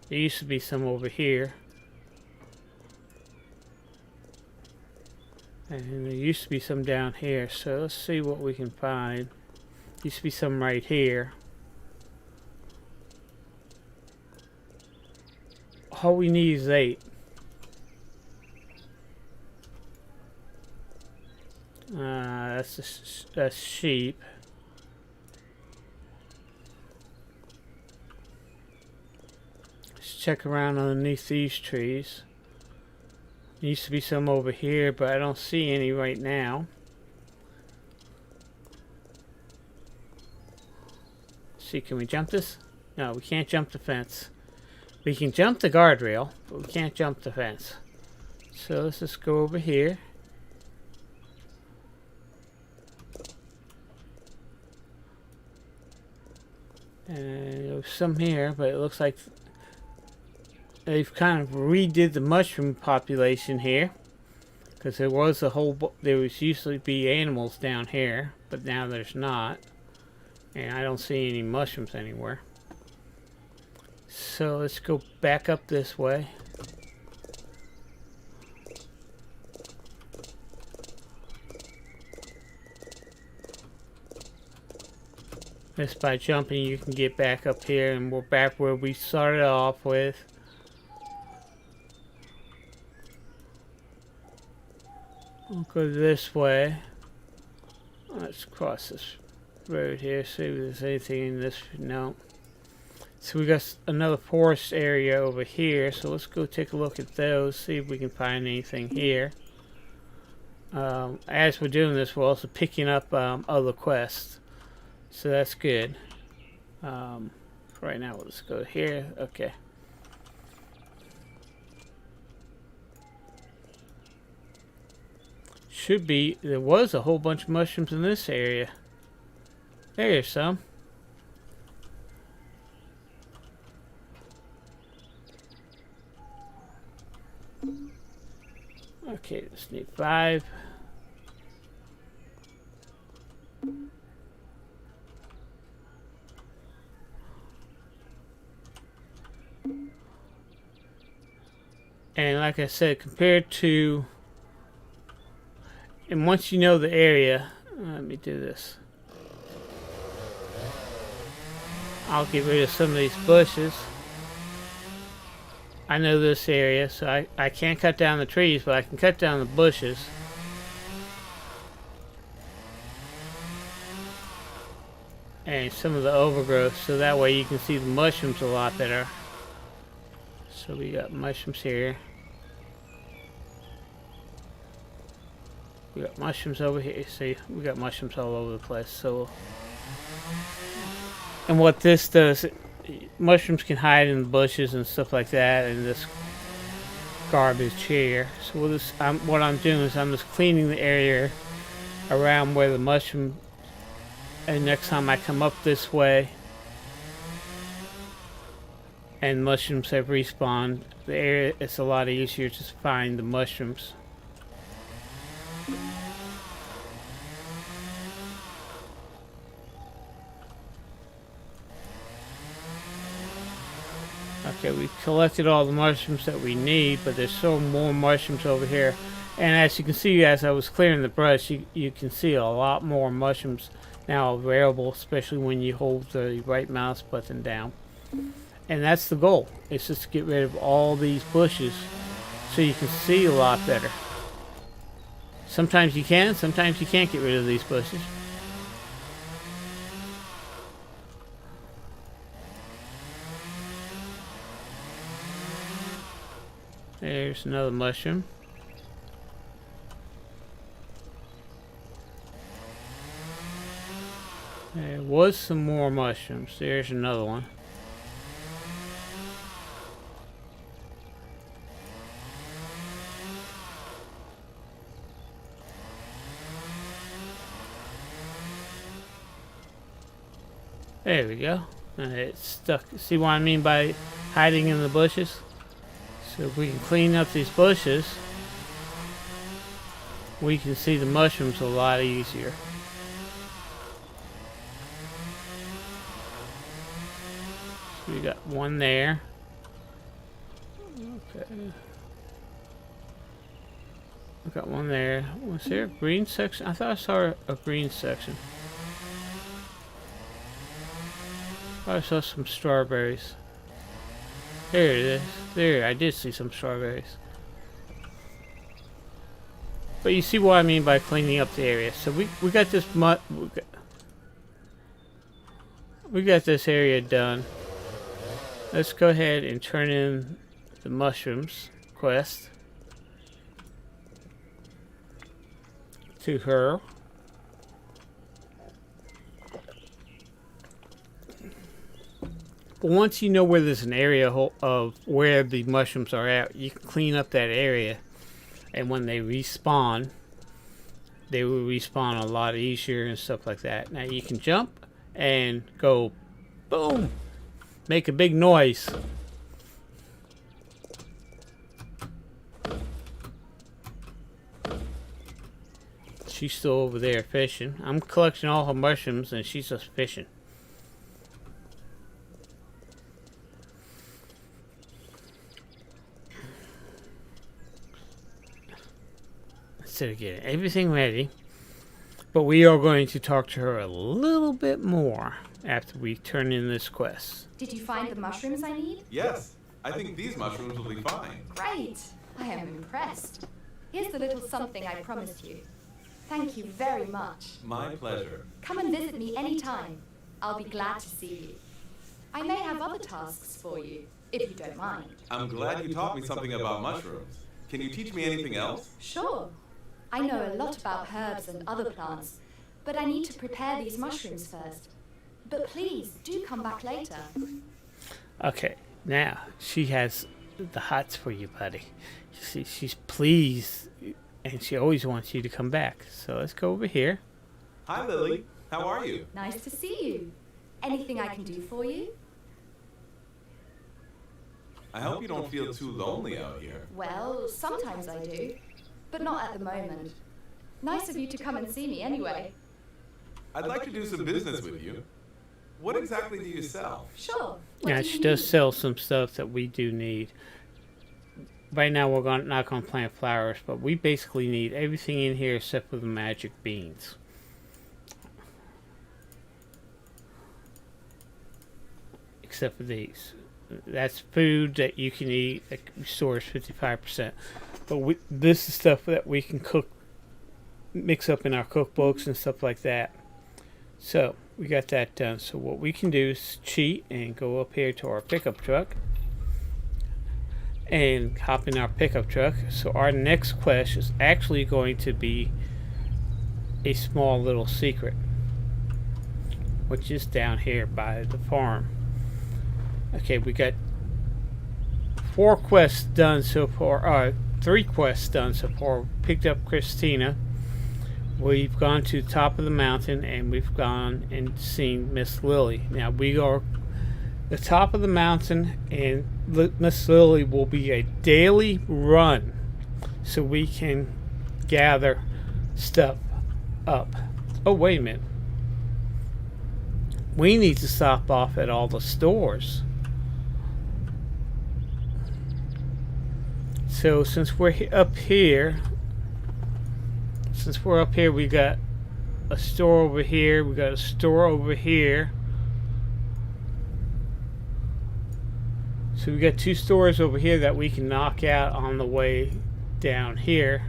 There used to be some over here. And there used to be some down here. So let's see what we can find. Used to be some right here. All we need is 8. That's sheep. Let's check around underneath these trees. There used to be some over here, but I don't see any right now. Let's see, can we jump this? No, we can't jump the fence. We can jump the guardrail, but we can't jump the fence. So let's just go over here. And there's some here, but it looks like they've kind of redid the mushroom population here, because there was a whole there was usually be animals down here, but now there's not, and I don't see any mushrooms anywhere. So let's go back up this way. Just by jumping you can get back up here, and we're back where we started off with. We'll go this way. Let's cross this road here, see if there's anything in this. No. So we got another forest area over here, so let's go take a look at those, see if we can find anything here. As we're doing this, we're also picking up other quests, so that's good. Right now, let's go here. Okay. Should be, there was a whole bunch of mushrooms in this area. There's some. Okay, just need 5. And like I said, compared to, and once you know the area, let me do this. I'll get rid of some of these bushes. I know this area, so I can't cut down the trees, but I can cut down the bushes. And some of the overgrowth, so that way you can see the mushrooms a lot better. So we got mushrooms here. We got mushrooms over here. See, we got mushrooms all over the place. So, and what this does, mushrooms can hide in the bushes and stuff like that, and this garbage here. So we'll just, what I'm doing is I'm just cleaning the area around where the mushroom, and next time I come up this way and mushrooms have respawned, the area, it's a lot easier to find the mushrooms. Okay, we collected all the mushrooms that we need, but there's still more mushrooms over here. And as you can see, as I was clearing the brush, you can see a lot more mushrooms now available, especially when you hold the right mouse button down. And that's the goal. It's just to get rid of all these bushes so you can see a lot better. Sometimes you can, sometimes you can't get rid of these bushes. There's another mushroom. There was some more mushrooms. There's another one. There we go. It's stuck. See what I mean by hiding in the bushes? So if we can clean up these bushes, we can see the mushrooms a lot easier. So we got one there. Okay. We got one there. Was there a green section? I thought I saw a green section. I saw some strawberries. There it is. There, I did see some strawberries. But you see what I mean by cleaning up the area. So we got this we got this area done. Let's go ahead and turn in the mushrooms quest to her. But once you know where there's an area of where the mushrooms are at, you can clean up that area, and when they respawn, they will respawn a lot easier and stuff like that. Now you can jump and go boom, make a big noise. She's still over there fishing. I'm collecting all her mushrooms and she's just fishing. To get everything ready, but we are going to talk to her a little bit more after we turn in this quest. Did you find the mushrooms I need? Yes, I think these mushrooms will be fine. Great! I am impressed. Here's the little something I promised you. Thank you very much. My pleasure. Come and visit me anytime. I'll be glad to see you. I may have other tasks for you, if you don't mind. I'm glad you taught me something about mushrooms. Can you teach me anything else? Sure. I know a lot about herbs and other plants, but I need to prepare these mushrooms first. But please, do come back later. Okay, now she has the hots for you, buddy. You see, she's pleased, and she always wants you to come back. So let's go over here. Hi, Lily. How are you? Nice to see you. Anything I can do for you? I hope you don't feel too lonely out here. Well, sometimes I do. But not at the moment. Nice of you to come and see me anyway. I'd like to do some business with you. What exactly do you sell? Sure. Yeah, she does sell some stuff that we do need. Right now we're not going to plant flowers, but we basically need everything in here except for the magic beans. Except for these. That's food that you can eat that restores 55%. But this is stuff that we can cook, mix up in our cookbooks and stuff like that. So we got that done. So what we can do is cheat and go up here to our pickup truck and hop in our pickup truck. So our next quest is actually going to be a small little secret, which is down here by the farm. Okay, we got 4 quests done so far. 3 quests done so far. Picked up Christina. We've gone to the top of the mountain and we've gone and seen Miss Lily. Now we are the top of the mountain, and necessarily will be a daily run, so we can gather stuff up. Oh, wait a minute. We need to stop off at all the stores. So since we're up here, we got a store over here, we got a store over here. So we got 2 stores over here that we can knock out on the way down here.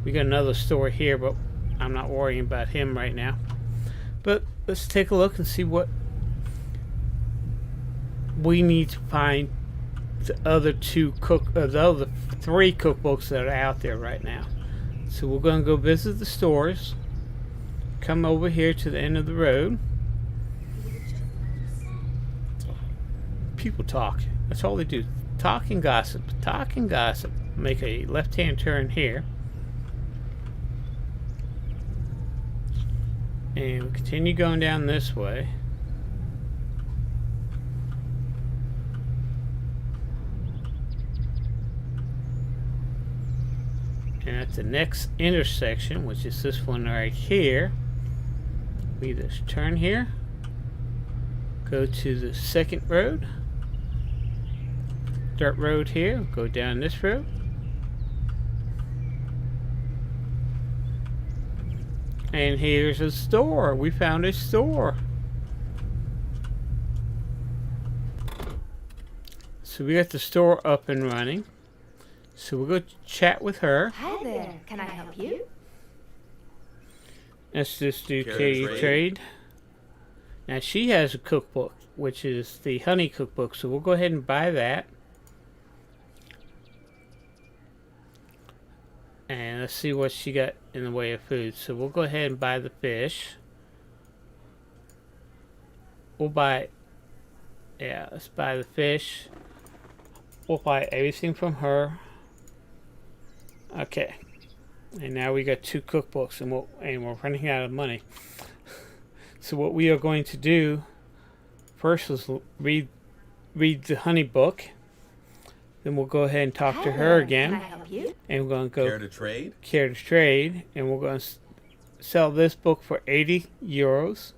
We got another store here, but I'm not worrying about him right now. But let's take a look and see what we need to find the other 3 cookbooks that are out there right now. So we're going to go visit the stores. Come over here to the end of the road. People talk. That's all they do. Talk and gossip. Talk and gossip. Make a left-hand turn here. And we continue going down this way. And at the next intersection, which is this one right here, we just turn here, go to the second road, dirt road here, go down this road, and here's a store. We found a store. So we got the store up and running. So we'll go chat with her. Hi there. Can I help you? Let's just do trade. Now she has a cookbook, which is the honey cookbook. So we'll go ahead and buy that. And let's see what she got in the way of food. So we'll go ahead and buy the fish. We'll buy, yeah, let's buy the fish. We'll buy everything from her. Okay. And now we got 2 cookbooks, and we're running out of money. So what we are going to do first is read the honey book. Then we'll go ahead and talk to her again. Can I help you? And we're going to go Care to trade? Care to trade, and we're going to sell this book for 80 euros.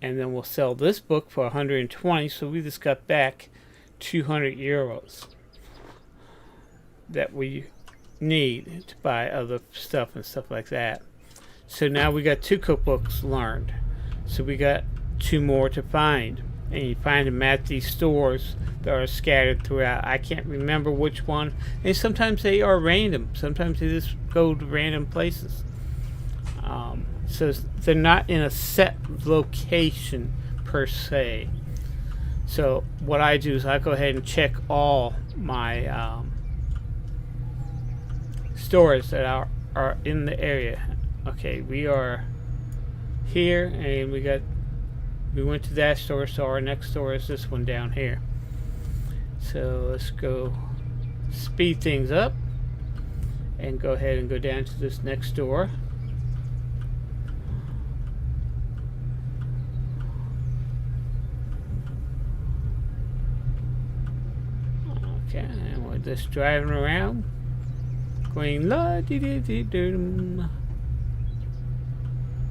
And then we'll sell this book for 120. So we just got back 200 euros that we need to buy other stuff and stuff like that. So now we got 2 cookbooks learned. So we got 2 more to find. And you find them at these stores that are scattered throughout. I can't remember which one. And sometimes they are random. Sometimes they just go to random places. So they're not in a set location per se. So what I do is I go ahead and check all my stores that are in the area. Okay, we are here, and we went to that store, so our next store is this one down here. So let's go speed things up and go ahead and go down to this next door. Okay, and we're just driving around, going la dee dee dee doom.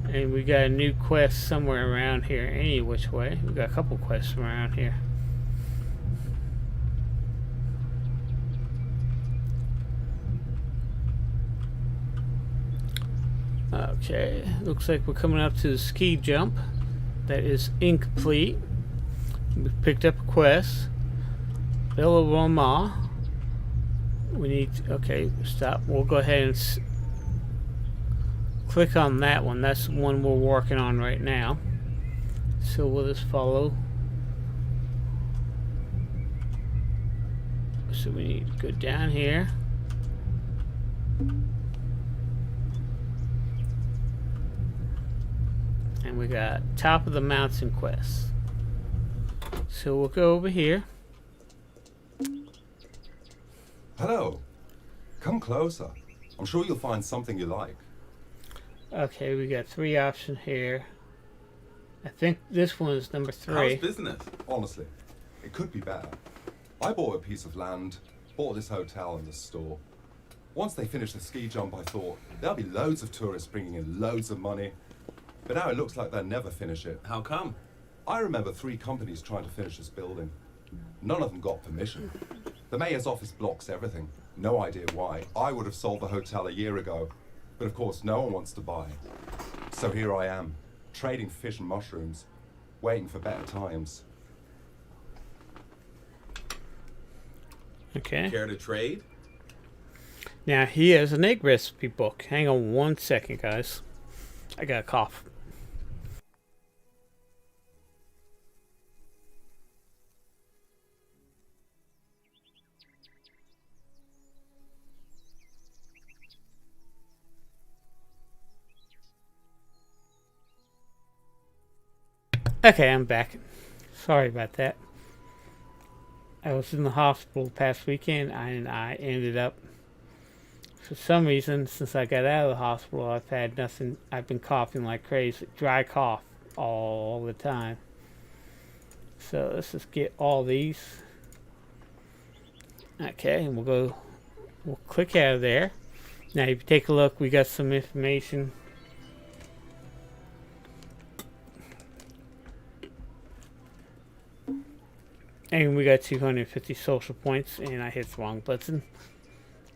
And we got a new quest somewhere around here, any which way. We got a couple quests around here. Okay, looks like we're coming up to the ski jump. That is incomplete. We picked up a quest. Villa Roma. We need to, okay, stop. We'll go ahead and click on that one. That's the one we're working on right now. So we'll just follow. So we need to go down here. And we got top of the mountain quest. So we'll go over here. Hello. Come closer. I'm sure you'll find something you like. Okay, we got 3 options here. I think this one is number 3. How's business? Honestly, it could be better. I bought a piece of land, bought this hotel and the store. Once they finished the ski jump, I thought, there'll be loads of tourists bringing in loads of money. But now it looks like they'll never finish it. How come? I remember 3 companies trying to finish this building. None of them got permission. The mayor's office blocks everything. No idea why. I would have sold the hotel a year ago. But of course, no one wants to buy. So here I am, trading fish and mushrooms, waiting for better times. Okay. Care to trade? Now he has an egg recipe book. Hang on 1 second, guys. I got a cough. Okay, I'm back. Sorry about that. I was in the hospital past weekend and I ended up, for some reason, since I got out of the hospital, I've had nothing. I've been coughing like crazy. Dry cough all the time. So let's just get all these. Okay, and we'll click out of there. Now if you take a look, we got some information. And we got 250 social points, and I hit the wrong button.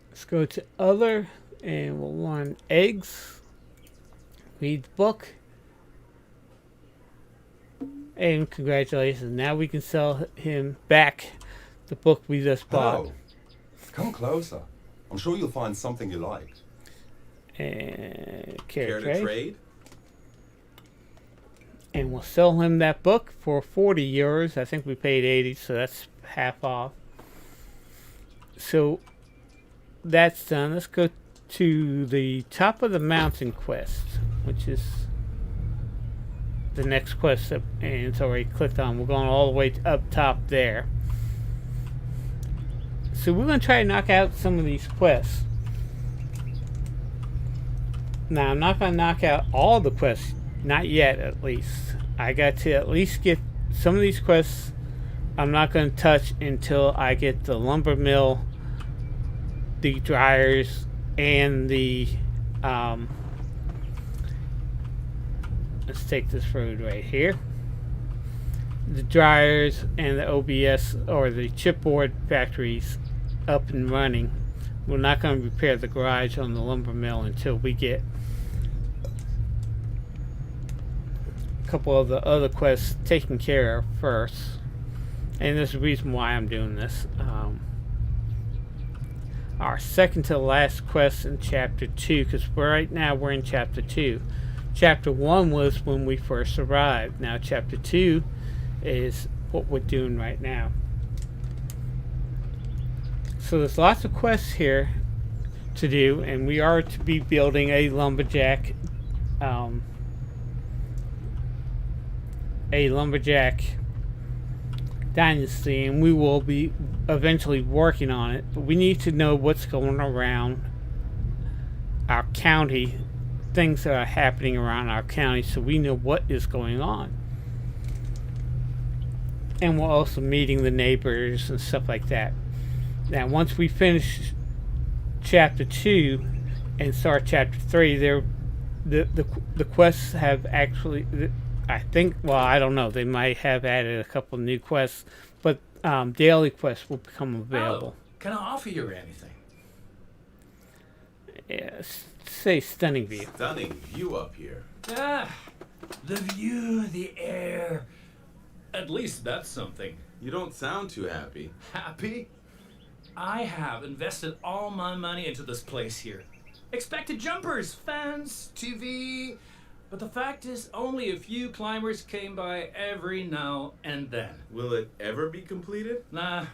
Let's go to other, and we'll learn eggs. Read the book. And congratulations, now we can sell him back the book we just bought. Hello. Come closer. I'm sure you'll find something you like. And Care to trade? And we'll sell him that book for 40 euros. I think we paid 80, so that's half off. So that's done. Let's go to the top of the mountain quest, which is the next quest, and it's already clicked on. We're going all the way up top there. So we're going to try to knock out some of these quests. Now, I'm not going to knock out all the quests. Not yet, at least. I got to at least get some of these quests. I'm not going to touch until I get the lumber mill, the dryers, and the let's take this road right here. The dryers and the OBS or the chipboard factories up and running. We're not going to repair the garage on the lumber mill until we get couple of the other quests taken care of first, and there's a reason why I'm doing this. Our second to last quest in chapter 2, because right now we're in chapter 2. Chapter 1 was when we first arrived. Now chapter 2 is what we're doing right now. So there's lots of quests here to do, and we are to be building a lumberjack Dynasty, and we will be eventually working on it, but we need to know what's going around our county, things that are happening around our county, so we know what is going on. And we're also meeting the neighbors and stuff like that. Now once we finish chapter 2 and start chapter 3, the quests have actually, I think, well, I don't know, they might have added a couple new quests, but daily quests will become available. Oh, can I offer you anything? Yes, say stunning view. Stunning view up here. Ah, the view, the air. At least that's something. You don't sound too happy. Happy? I have invested all my money into this place here. Expected jumpers, fans, TV. But the fact is, only a few climbers came by every now and then. Will it ever be completed? Nah,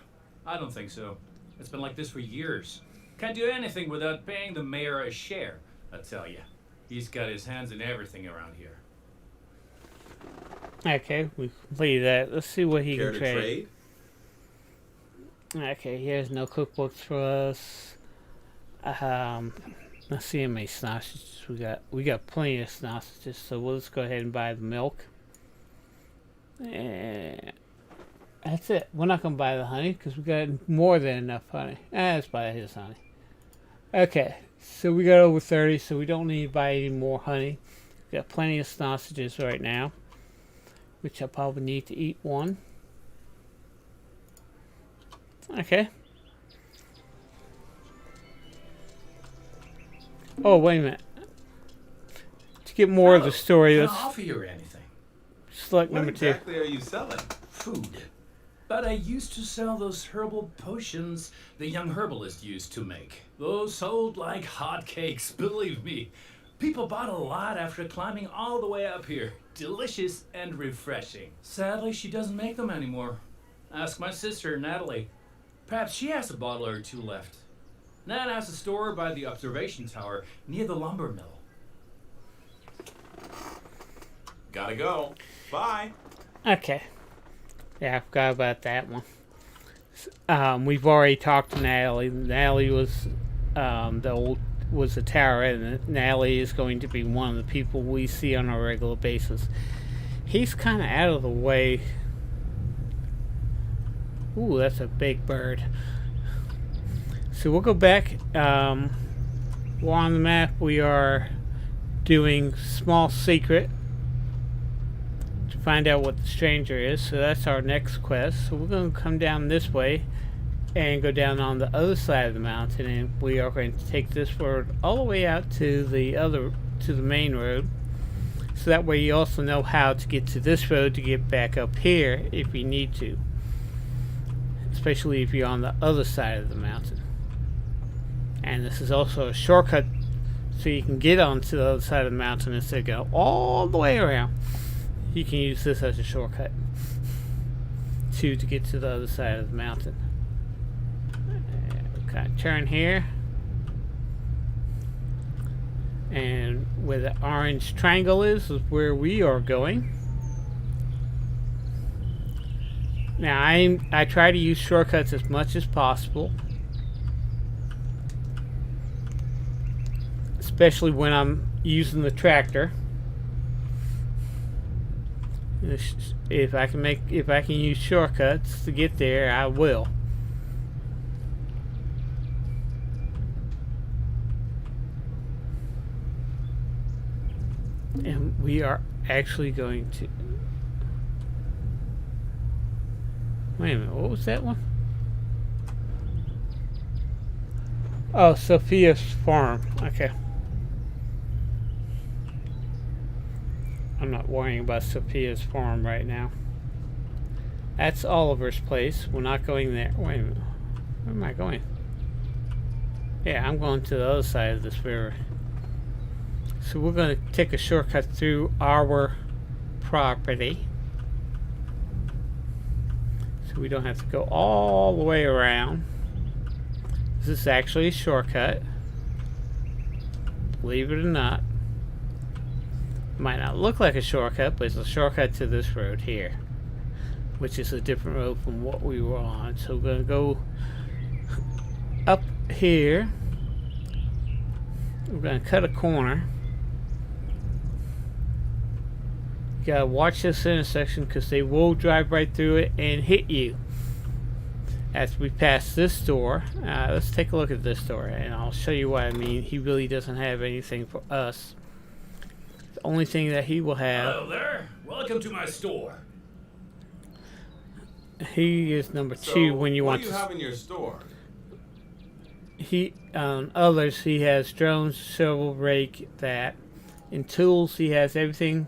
I don't think so. It's been like this for years. Can't do anything without paying the mayor a share, I tell you. He's got his hands in everything around here. Okay, we completed that. Let's see what he Care can to trade. Okay, here's no cookbooks for us. Let's see how many sausages we got. We got plenty of sausages, so we'll just go ahead and buy the milk. And That's it. We're not going to buy the honey because we got more than enough honey. Let's buy his honey. Okay, so we got over 30, so we don't need to buy any more honey. We got plenty of sausages right now, which I probably need to eat one. Okay. Oh, wait a minute. To get more of the story, Can I let's offer you or anything? select What number exactly are you selling? Food. But I used to sell those herbal potions the young herbalist used to make. Those sold like hotcakes, believe me. People bought a lot after climbing all the way up here. Delicious and refreshing. Sadly, she doesn't make them anymore. Ask my sister, Natalie. Perhaps she has a bottle or two left. Nan has a store by the observation tower near the lumber mill. Gotta go. Bye. two. Okay. Yeah, I forgot about that one. We've already talked to Natalie. Natalie was the tower, and Natalie is going to be one of the people we see on a regular basis. He's kind of out of the way. Ooh, that's a big bird. So we'll go back. We're on the map. We are doing small secret to find out what the stranger is. So that's our next quest. So we're going to come down this way and go down on the other side of the mountain, and we are going to take this road all the way out to the main road. So that way you also know how to get to this road to get back up here if you need to. Especially if you're on the other side of the mountain. And this is also a shortcut so you can get onto the other side of the mountain instead of go all the way around. You can use this as a shortcut to get to the other side of the mountain. Okay, turn here. And where the orange triangle is where we are going. Now I try to use shortcuts as much as possible, especially when I'm using the tractor. If I can use shortcuts to get there, I will. And we are actually going to... Wait a minute, what was that one? Oh, Sophia's farm. Okay. I'm not worrying about Sophia's farm right now. That's Oliver's place. We're not going there. Wait a minute. Where am I going? Yeah, I'm going to the other side of this river. So we're going to take a shortcut through our property. So we don't have to go all the way around. This is actually a shortcut. Believe it or not. Might not look like a shortcut, but it's a shortcut to this road here, which is a different road from what we were on. So we're going to go up here. We're going to cut a corner. You gotta watch this intersection because they will drive right through it and hit you. As we pass this door, let's take a look at this door and I'll show you what I mean. He really doesn't have anything for us. The only thing that he will have... Hello there. Welcome to my store. He is number 2 when you want to... What do you have in your store? He, others, he has drones, shovel, rake, that. In tools, he has everything.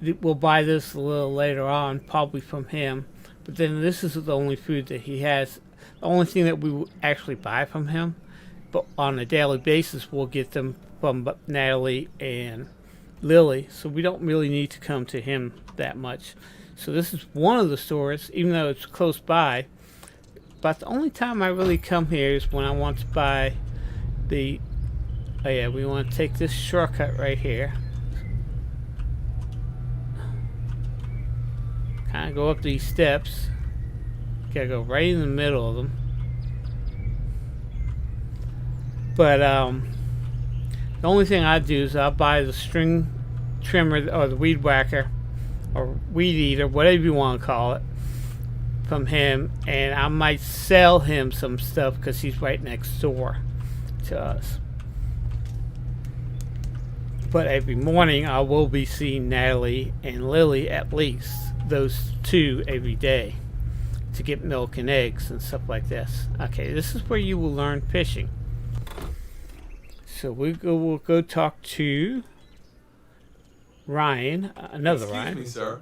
We'll buy this a little later on, probably from him. But then this is the only food that he has. The only thing that we will actually buy from him. But on a daily basis, we'll get them from Natalie and Lily. So we don't really need to come to him that much. So this is one of the stores, even though it's close by. But the only time I really come here is when I want to buy the... Oh yeah, we want to take this shortcut right here. Kind of go up these steps. Gotta go right in the middle of them. But the only thing I do is I'll buy the string trimmer or the weed whacker or weed eater, whatever you want to call it. from him, and I might sell him some stuff because he's right next door to us. But every morning I will be seeing Natalie and Lily, at least those two every day, to get milk and eggs and stuff like this. Okay, this is where you will learn fishing. So we'll go talk to Ryan, another Excuse Ryan. me, sir.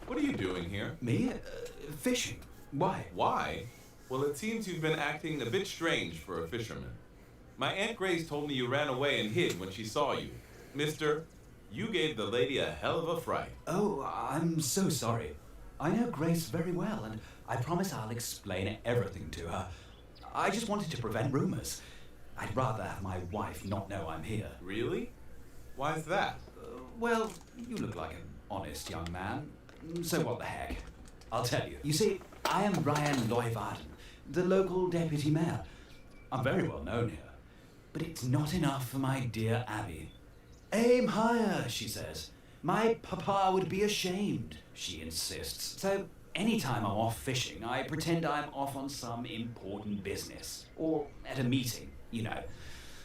What are you doing here? Me? Fishing. Why? Why? Well, it seems you've been acting a bit strange for a fisherman. My Aunt Grace told me you ran away and hid when she saw you. Mister, you gave the lady a hell of a fright. Oh, I'm so sorry. I know Grace very well, and I promise I'll explain everything to her. I just wanted to prevent rumors. I'd rather have my wife not know I'm here. Really? Why's that? Well, you look like an honest young man. So what the heck? I'll tell you. You see, I am Ryan Loyvarden, the local deputy mayor. I'm very well known here. But it's not enough for my dear Abby. Aim higher, she says. My papa would be ashamed, she insists. So anytime I'm off fishing, I pretend I'm off on some important business. Or at a meeting, you know.